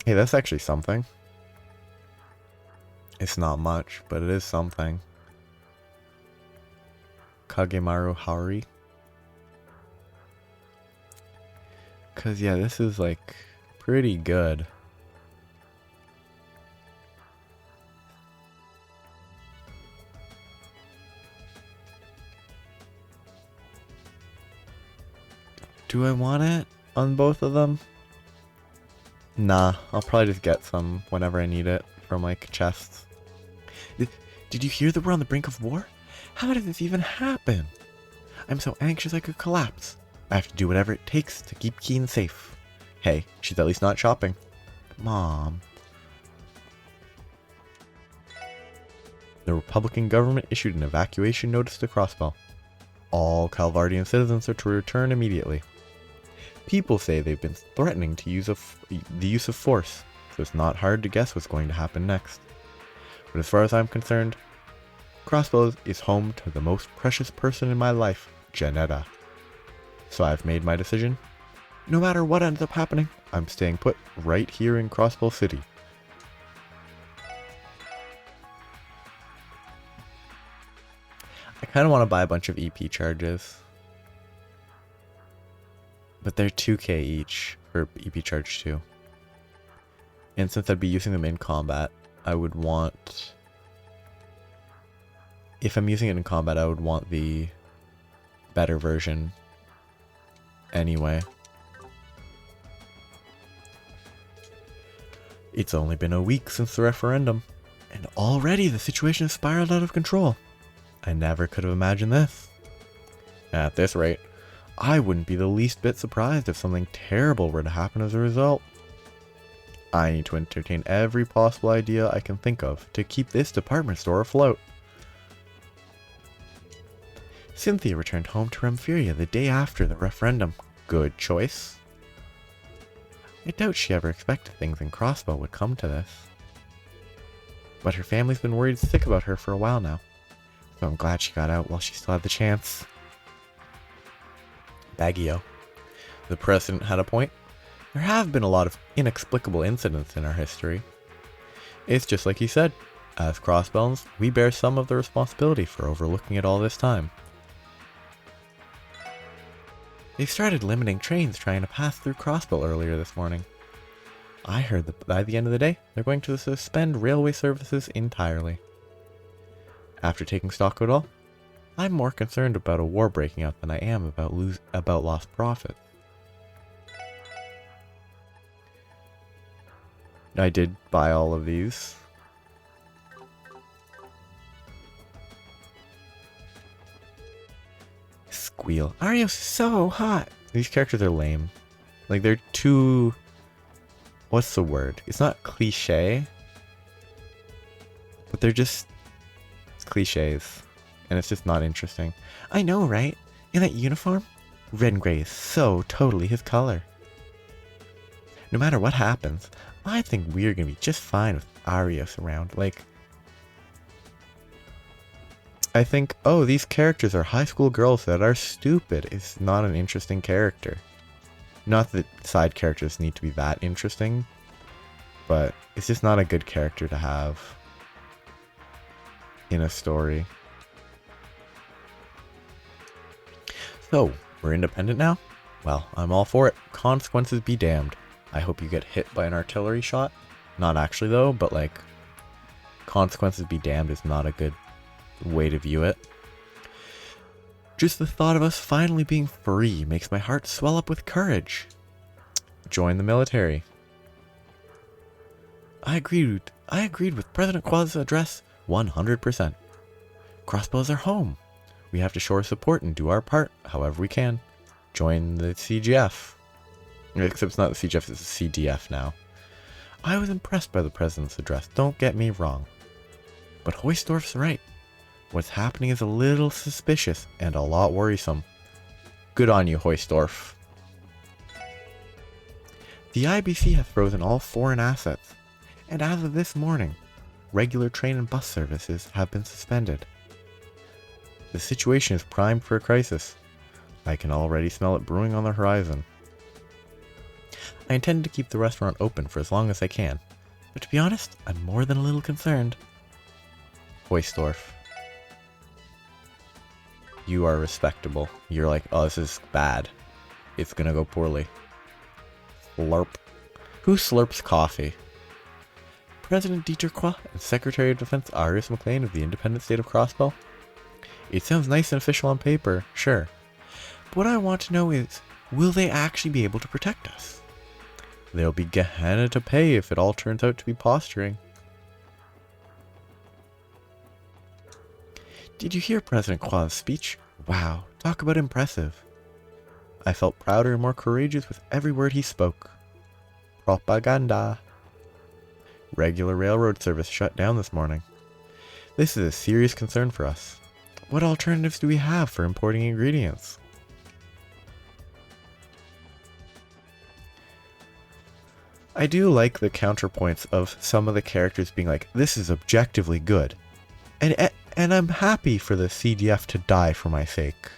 Hey, that's actually something. It's not much, but it is something. Kagemaru Haori. Cause yeah, this is like pretty good. Do I want it on both of them? Nah, I'll probably just get some whenever I need it from like chests. Did you hear that we're on the brink of war? How did this even happen? I'm so anxious I could collapse. I have to do whatever it takes to keep Keen safe. Hey, she's at least not shopping. Mom. The Republican government issued an evacuation notice to Crossbell. All Calvardian citizens are to return immediately. People say they've been threatening to use the use of force, so it's not hard to guess what's going to happen next. But as far as I'm concerned, Crossbows is home to the most precious person in my life, Janetta. So I've made my decision. No matter what ends up happening, I'm staying put right here in Crossbow City. I kind of want to buy a bunch of EP charges. But they're 2k each for EP charge 2. And since I'd be using them in combat, I would want... If I'm using it in combat, I would want the better version anyway. It's only been a week since the referendum, and already the situation has spiraled out of control. I never could have imagined this. At this rate, I wouldn't be the least bit surprised if something terrible were to happen as a result. I need to entertain every possible idea I can think of to keep this department store afloat. Cynthia returned home to Remphiria the day after the referendum. Good choice. I doubt she ever expected things in Crossbow would come to this. But her family's been worried sick about her for a while now, so I'm glad she got out while she still had the chance. Baggio. The president had a point. There have been a lot of inexplicable incidents in our history. It's just like he said. As Crossbones, we bear some of the responsibility for overlooking it all this time. They started limiting trains trying to pass through Crossbow earlier this morning. I heard that by the end of the day, they're going to suspend railway services entirely. After taking stock of it all, I'm more concerned about a war breaking out than I am about lost profit. I did buy all of these. Squeal. Ario's so hot. These characters are lame. Like, they're too... What's the word? It's not cliche. But they're just cliches. And it's just not interesting. I know, right? In that uniform? Red and gray is so totally his color. No matter what happens, I think we're gonna be just fine with Arios around. Like, I think, oh, these characters are high school girls that are stupid. It's not an interesting character. Not that side characters need to be that interesting, but it's just not a good character to have in a story. So, we're independent now? Well, I'm all for it. Consequences be damned. I hope you get hit by an artillery shot. Not actually though, but like, consequences be damned is not a good way to view it. Just the thought of us finally being free makes my heart swell up with courage. Join the military. I agreed with President Qua's address 100%. Crossbows are home. We have to show our support and do our part however we can. Join the CGF. Except it's not the CGF, it's the CDF now. I was impressed by the president's address, don't get me wrong. But Hoysdorf's right. What's happening is a little suspicious and a lot worrisome. Good on you, Hoysdorf. The IBC has frozen all foreign assets, and as of this morning, regular train and bus services have been suspended. The situation is primed for a crisis. I can already smell it brewing on the horizon. I intend to keep the restaurant open for as long as I can, but to be honest, I'm more than a little concerned. Hoysdorf. You are respectable. You're like, oh, this is bad. It's gonna go poorly. Slurp. Who slurps coffee? President Dieter Qua and Secretary of Defense Arius McLean of the independent state of Crossbell? It sounds nice and official on paper, sure. But what I want to know is, will they actually be able to protect us? There'll be Gehenna to pay if it all turns out to be posturing. Did you hear President Qua's speech? Wow, talk about impressive. I felt prouder and more courageous with every word he spoke. Propaganda. Regular railroad service shut down this morning. This is a serious concern for us. What alternatives do we have for importing ingredients? I do like the counterpoints of some of the characters being like, this is objectively good. And I'm happy for the CDF to die for my sake.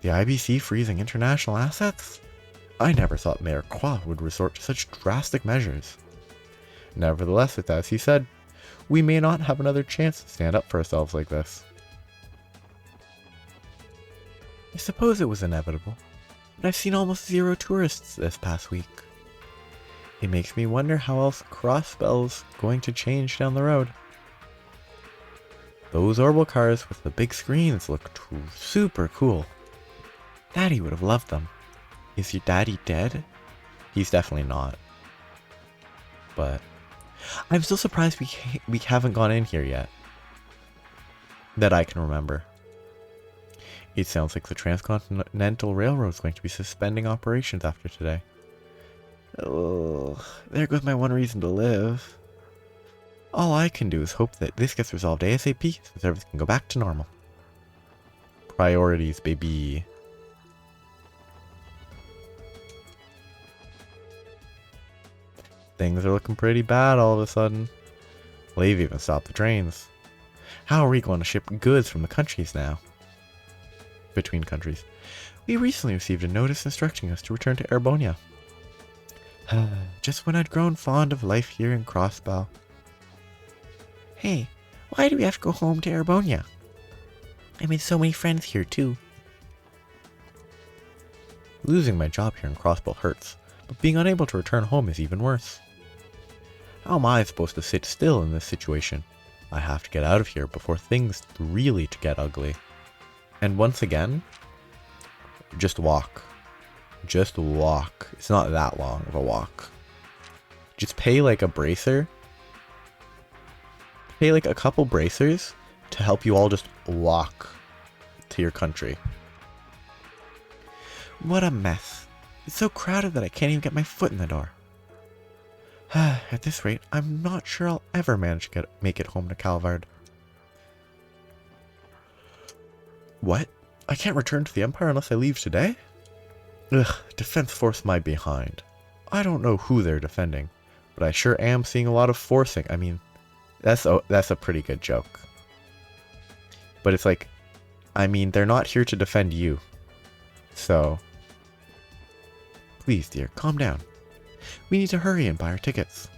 The IBC freezing international assets? I never thought Mayor Qua would resort to such drastic measures. Nevertheless, it's as he said, we may not have another chance to stand up for ourselves like this. I suppose it was inevitable, but I've seen almost zero tourists this past week. It makes me wonder how else Crossbell's going to change down the road. Those orbital cars with the big screens look super cool. Daddy would have loved them. Is your daddy dead? He's definitely not. But I'm still surprised we haven't gone in here yet. That I can remember. It sounds like the Transcontinental Railroad is going to be suspending operations after today. Oh, there goes my one reason to live. All I can do is hope that this gets resolved ASAP so service can go back to normal. Priorities, baby. Things are looking pretty bad all of a sudden. They've even stopped the trains. How are we going to ship goods from the countries now? Between countries. We recently received a notice instructing us to return to Erebonia. Just when I'd grown fond of life here in Crossbell. Hey, why do we have to go home to Erebonia? I made so many friends here too. Losing my job here in Crossbell hurts, but being unable to return home is even worse. How am I supposed to sit still in this situation? I have to get out of here before things really get ugly. And once again, just walk. Just walk. It's not that long of a walk. Just pay like a bracer. Pay like a couple bracers to help you all just walk to your country. What a mess. It's so crowded that I can't even get my foot in the door. At this rate, I'm not sure I'll ever manage to make it home to Calvard. What? I can't return to the Empire unless I leave today? Ugh, Defense Force my behind. I don't know who they're defending, but I sure am seeing a lot of forcing. I mean, that's a pretty good joke. But it's like, I mean, they're not here to defend you. So, please, dear, calm down. We need to hurry and buy our tickets.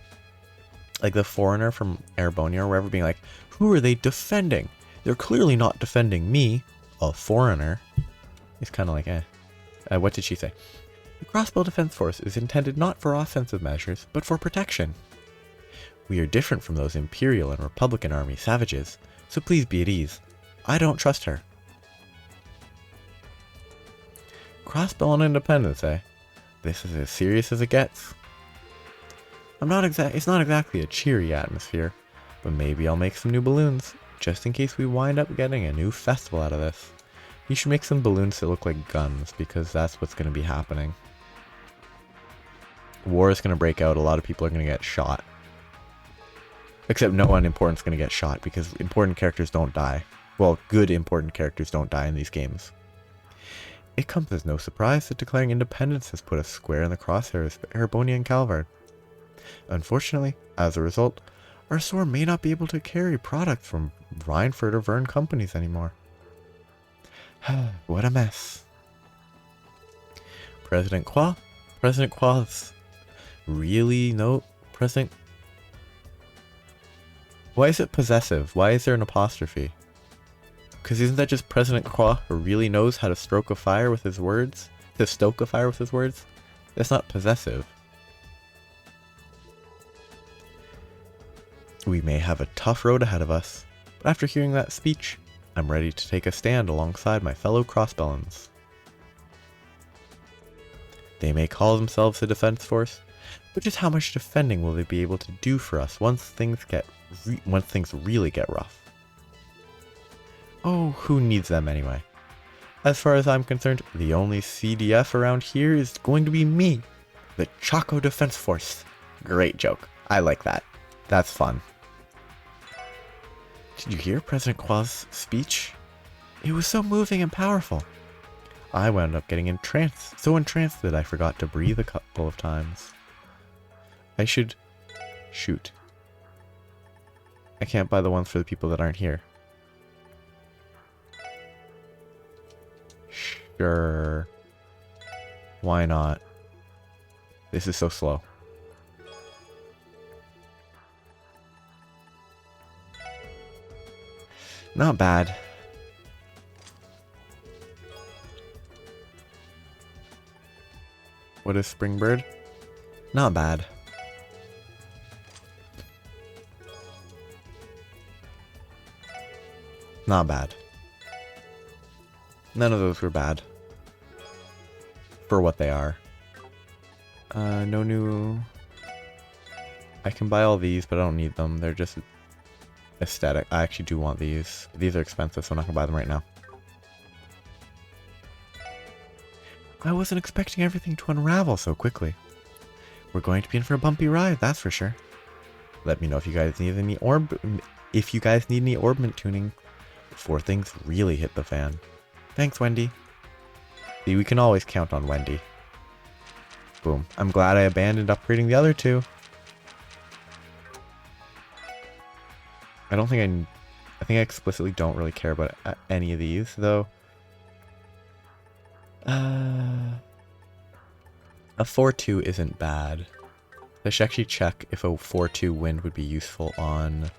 Like the foreigner from Erebonia or wherever being like, who are they defending? They're clearly not defending me, a foreigner. It's kind of like, what did she say? The Crossbow Defense Force is intended not for offensive measures, but for protection. We are different from those Imperial and Republican Army savages, so please be at ease. I don't trust her. Crossbow on independence, eh? This is as serious as it gets. It's not exactly a cheery atmosphere, but maybe I'll make some new balloons, just in case we wind up getting a new festival out of this. You should make some balloons that look like guns, because that's what's going to be happening. War is going to break out, a lot of people are going to get shot. Except no one important is going to get shot, because important characters don't die. Well, good important characters don't die in these games. It comes as no surprise that declaring independence has put a square in the crosshairs for Erebonia and Calvard. Unfortunately, as a result, our store may not be able to carry products from Rhineford or Vern companies anymore. What a mess. President Qua's really no President. Why is it possessive? Why is there an apostrophe? Because isn't that just President Qua who really knows how to stroke a fire with his words? To stoke a fire with his words? That's not possessive. We may have a tough road ahead of us, but after hearing that speech, I'm ready to take a stand alongside my fellow crossbellans. They may call themselves a defense force, but just how much defending will they be able to do for us once things really get rough? Oh, who needs them anyway? As far as I'm concerned, the only CDF around here is going to be me, the Chaco Defense Force. Great joke. I like that. That's fun. Did you hear President Qua's speech? It was so moving and powerful. I wound up getting so entranced that I forgot to breathe a couple of times. I should shoot. I can't buy the ones for the people that aren't here. Sure. Why not? This is so slow. Not bad. What is Springbird? Not bad. Not bad. None of those were bad. For what they are. No new... I can buy all these, but I don't need them. They're just aesthetic. I actually do want these. These are expensive, so I'm not gonna buy them right now. I wasn't expecting everything to unravel so quickly. We're going to be in for a bumpy ride, that's for sure. Let me know if you guys need any orbment tuning before things really hit the fan. Thanks, Wendy. See, we can always count on Wendy. Boom. I'm glad I abandoned upgrading the other two. I think I explicitly don't really care about any of these, though. A 4-2 isn't bad. I should actually check if a 4-2 wind would be useful on...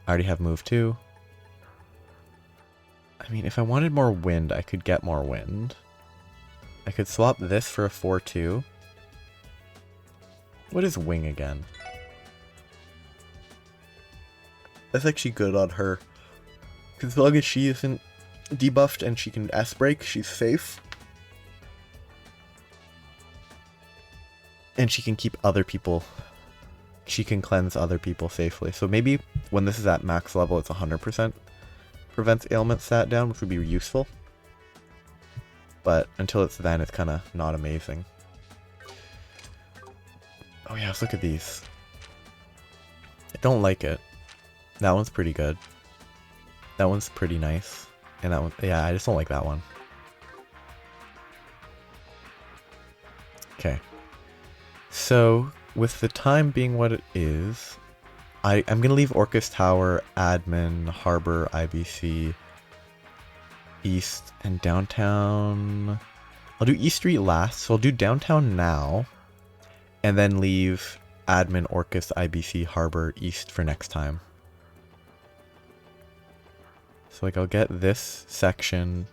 I already have move 2. I mean, if I wanted more wind, I could get more wind. I could swap this for a 4-2. What is wing again? That's actually good on her. Because as long as she isn't debuffed and she can S-break, she's safe. And she can keep other people... She can cleanse other people safely. So maybe when this is at max level, it's 100%. Prevents ailment stat down, which would be useful. But until it's then, it's kind of not amazing. Oh yeah, let's look at these. I don't like it. That one's pretty good. That one's pretty nice. And that one, yeah, I just don't like that one. Okay. So, with the time being what it is, I'm going to leave Orcus Tower, Admin, Harbor, IBC, East, and Downtown. I'll do East Street last, so I'll do Downtown now, and then leave Admin, Orcus, IBC, Harbor, East for next time. So like I'll get this section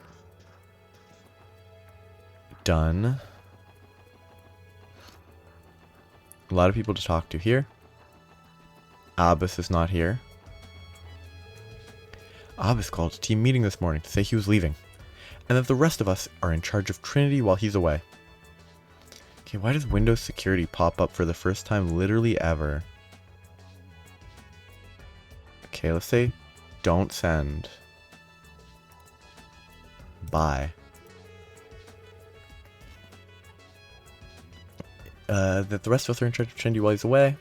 done. A lot of people to talk to here. Abbas is not here. Abbas called a team meeting this morning to say he was leaving, and that the rest of us are in charge of Trinity while he's away. Okay, why does Windows security pop up for the first time literally ever? Okay, let's say don't send. Bye. That the rest of us are in charge of Trinity while he's away.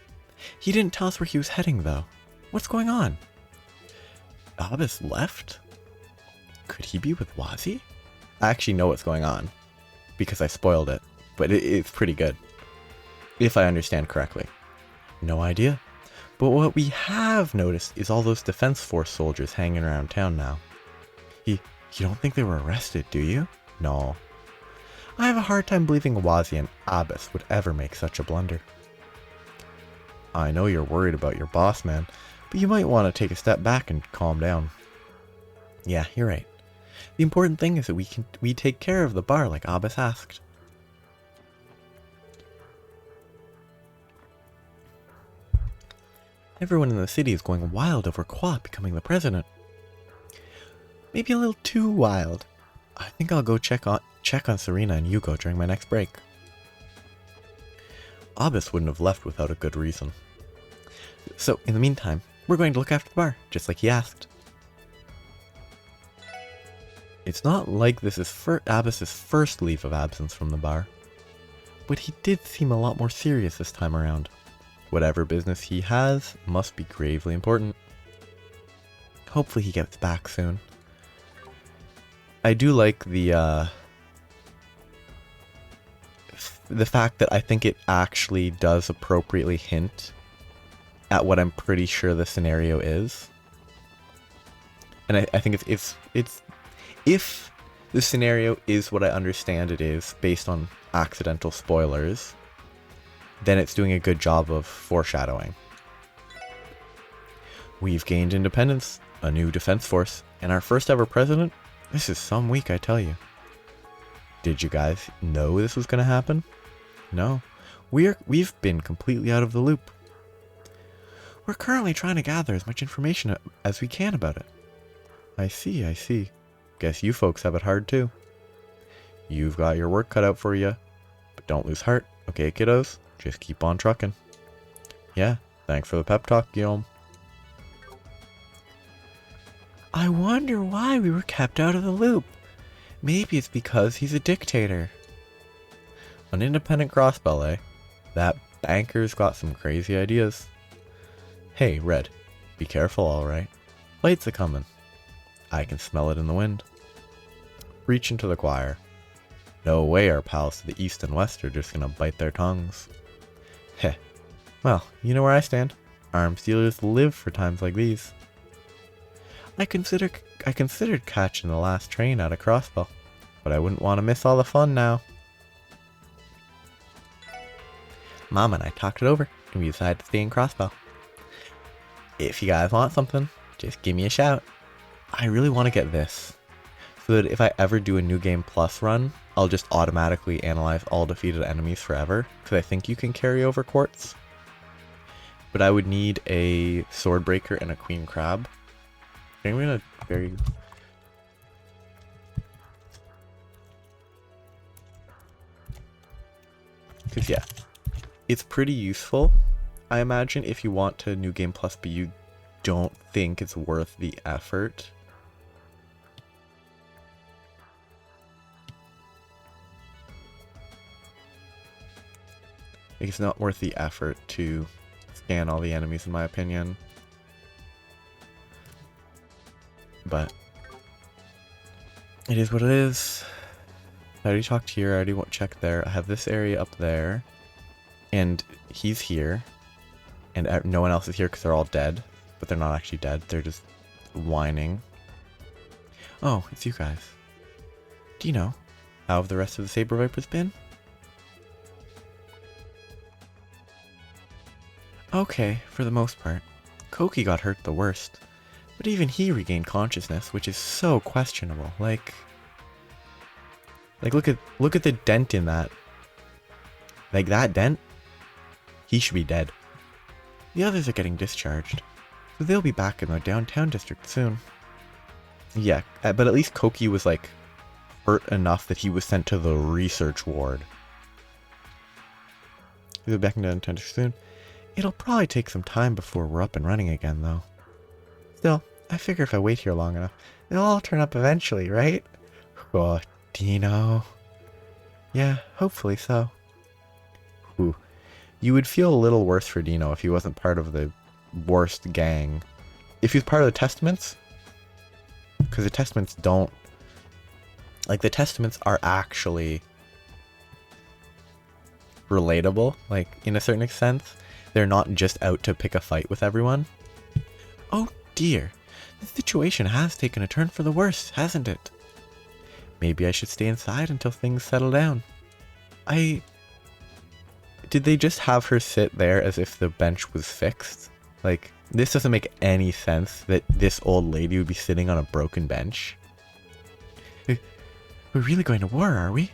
He didn't tell us where he was heading, though. What's going on? Abbas left? Could he be with Wazi? I actually know what's going on, because I spoiled it, but it's pretty good, if I understand correctly. No idea. But what we have noticed is all those Defense Force soldiers hanging around town now. You don't think they were arrested, do you? No. I have a hard time believing Wazi and Abbas would ever make such a blunder. I know you're worried about your boss, man, but you might want to take a step back and calm down. Yeah, you're right. The important thing is that we take care of the bar like Abbas asked. Everyone in the city is going wild over Qua becoming the president. Maybe a little too wild. I think I'll go check on Serena and Yugo during my next break. Abbas wouldn't have left without a good reason. So, in the meantime, we're going to look after the bar, just like he asked. It's not like this is Abbas's first leave of absence from the bar, but he did seem a lot more serious this time around. Whatever business he has must be gravely important. Hopefully he gets back soon. I do like the fact that I think it actually does appropriately hint at what I'm pretty sure the scenario is. And I think if the scenario is what I understand it is, based on accidental spoilers, then it's doing a good job of foreshadowing. We've gained independence, a new defense force, and our first ever president. This is some week, I tell you. Did you guys know this was going to happen? No. We've been completely out of the loop. We're currently trying to gather as much information as we can about it. I see. Guess you folks have it hard too. You've got your work cut out for you, but don't lose heart, okay, kiddos? Just keep on trucking. Yeah, thanks for the pep talk, Guillaume. I wonder why we were kept out of the loop. Maybe it's because he's a dictator. An independent crossbell, eh? That banker's got some crazy ideas. Hey, Red, be careful, alright? Light's a-comin'. I can smell it in the wind. Reach into the choir. No way our pals to the east and west are just gonna bite their tongues. Heh. Well, you know where I stand. Arms dealers live for times like these. I considered catching the last train out of Crossbell, but I wouldn't want to miss all the fun now. Mom and I talked it over, and we decided to stay in Crossbell. If you guys want something, just give me a shout. I really want to get this, so that if I ever do a New Game Plus run, I'll just automatically analyze all defeated enemies forever, because I think you can carry over quartz. But I would need a Swordbreaker and a Queen Crab. I'm gonna very... Because yeah, it's pretty useful, I imagine, if you want to New Game Plus, but you don't think it's worth the effort. Like, it's not worth the effort to scan all the enemies, in my opinion. But it is what it is. I already talked here, I already checked there. I have this area up there, and he's here, and no one else is here because they're all dead, but they're not actually dead, they're just whining. Oh, it's you guys. Do you know how have the rest of the Saber Vipers been? Okay, for the most part. Koki got hurt the worst. But even he regained consciousness, which is so questionable. Like look at the dent in that. Like that dent, He should be dead. The others are getting discharged, so they'll be back in the downtown district soon. Yeah, but at least Koki was like hurt enough that he was sent to the research ward. He'll be back in the downtown district soon. It'll probably take some time before we're up and running again, though. Still, I figure if I wait here long enough, they'll all turn up eventually, right? Oh, Dino. Yeah, hopefully so. Ooh. You would feel a little worse for Dino if he wasn't part of the worst gang. If he was part of the Testaments, because the Testaments don't... Like, the Testaments are actually relatable, like, in a certain sense. They're not just out to pick a fight with everyone. Oh dear, the situation has taken a turn for the worse, hasn't it? Maybe I should stay inside until things settle down. Did they just have her sit there as if the bench was fixed? Like, this doesn't make any sense that this old lady would be sitting on a broken bench. We're really going to war, are we?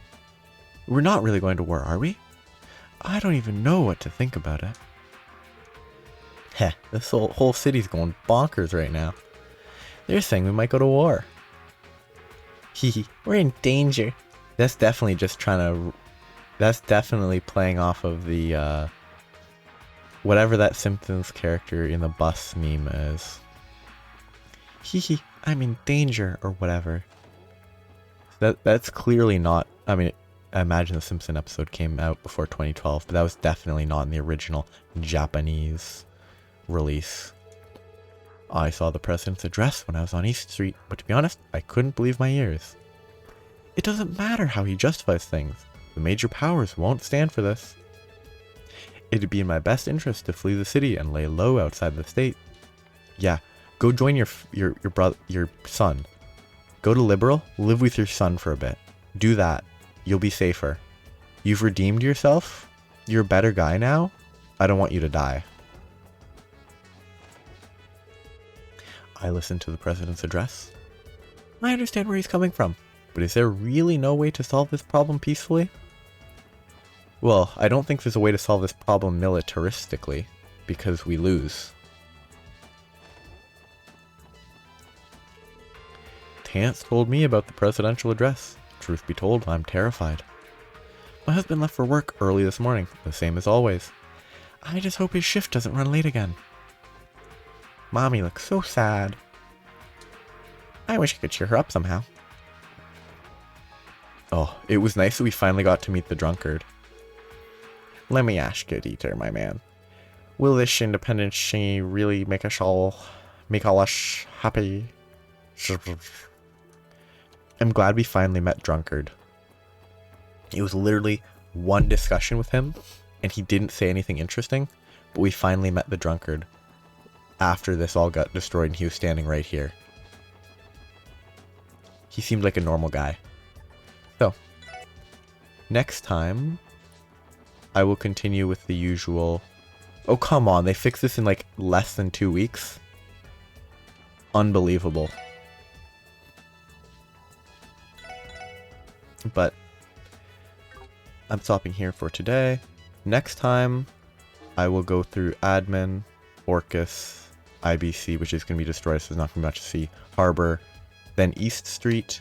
We're not really going to war, are we? I don't even know what to think about it. Heh, this whole city's going bonkers right now. They're saying we might go to war. Hehe, we're in danger. That's definitely just trying to... That's definitely playing off of the, whatever that Simpsons character in the bus meme is. Hehe, I'm in danger, or whatever. That's clearly not... I mean, I imagine the Simpson episode came out before 2012, but that was definitely not in the original Japanese release. I saw the president's address when I was on East Street, but to be honest, I couldn't believe my ears. It doesn't matter how he justifies things. The major powers won't stand for this. It'd be in my best interest to flee the city and lay low outside the state. Yeah, go join your son. Go to Liberal, live with your son for a bit. Do that. You'll be safer. You've redeemed yourself. You're a better guy now. I don't want you to die. I listened to the president's address. I understand where he's coming from, but is there really no way to solve this problem peacefully? Well, I don't think there's a way to solve this problem militaristically, because we lose. Tance told me about the presidential address. Truth be told, I'm terrified. My husband left for work early this morning, the same as always. I just hope his shift doesn't run late again. Mommy looks so sad. I wish I could cheer her up somehow. Oh, it was nice that we finally got to meet the drunkard. Let me ask you, Dieter, my man. Will this independence really make all us happy? I'm glad we finally met Drunkard. It was literally one discussion with him, and he didn't say anything interesting, but we finally met the Drunkard after this all got destroyed and he was standing right here. He seemed like a normal guy. So, next time, I will continue with the usual... Oh, come on, they fixed this in like less than 2 weeks? Unbelievable. But I'm stopping here for today. Next time, I will go through Admin, Orcus, IBC, which is going to be destroyed, so there's not going to be much to see, Harbor, then East Street,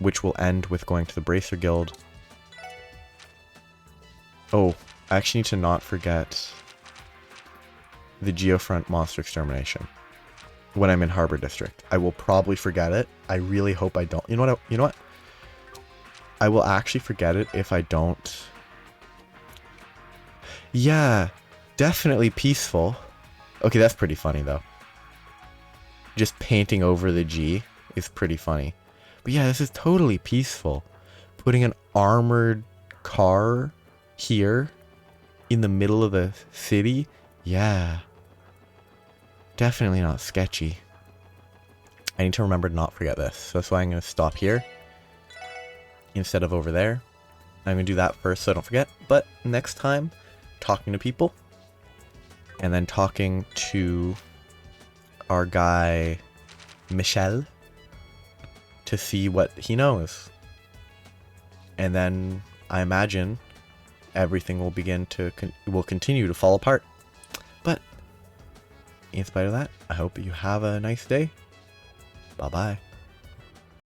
which will end with going to the Bracer Guild. Oh, I actually need to not forget the Geofront Monster Extermination when I'm in Harbor District. I will probably forget it. I really hope I don't. You know what? I will actually forget it if I don't. Yeah, definitely peaceful. Okay, that's pretty funny though. Just painting over the G is pretty funny. But yeah, this is totally peaceful. Putting an armored car here in the middle of the city? Yeah. Definitely not sketchy. I need to remember to not forget this. So that's why I'm going to stop here instead of over there. I'm going to do that first so I don't forget. But next time, talking to people. And then talking to our guy, Michel, to see what he knows. And then, I imagine, everything will continue to fall apart. But in spite of that, I hope you have a nice day. Bye bye.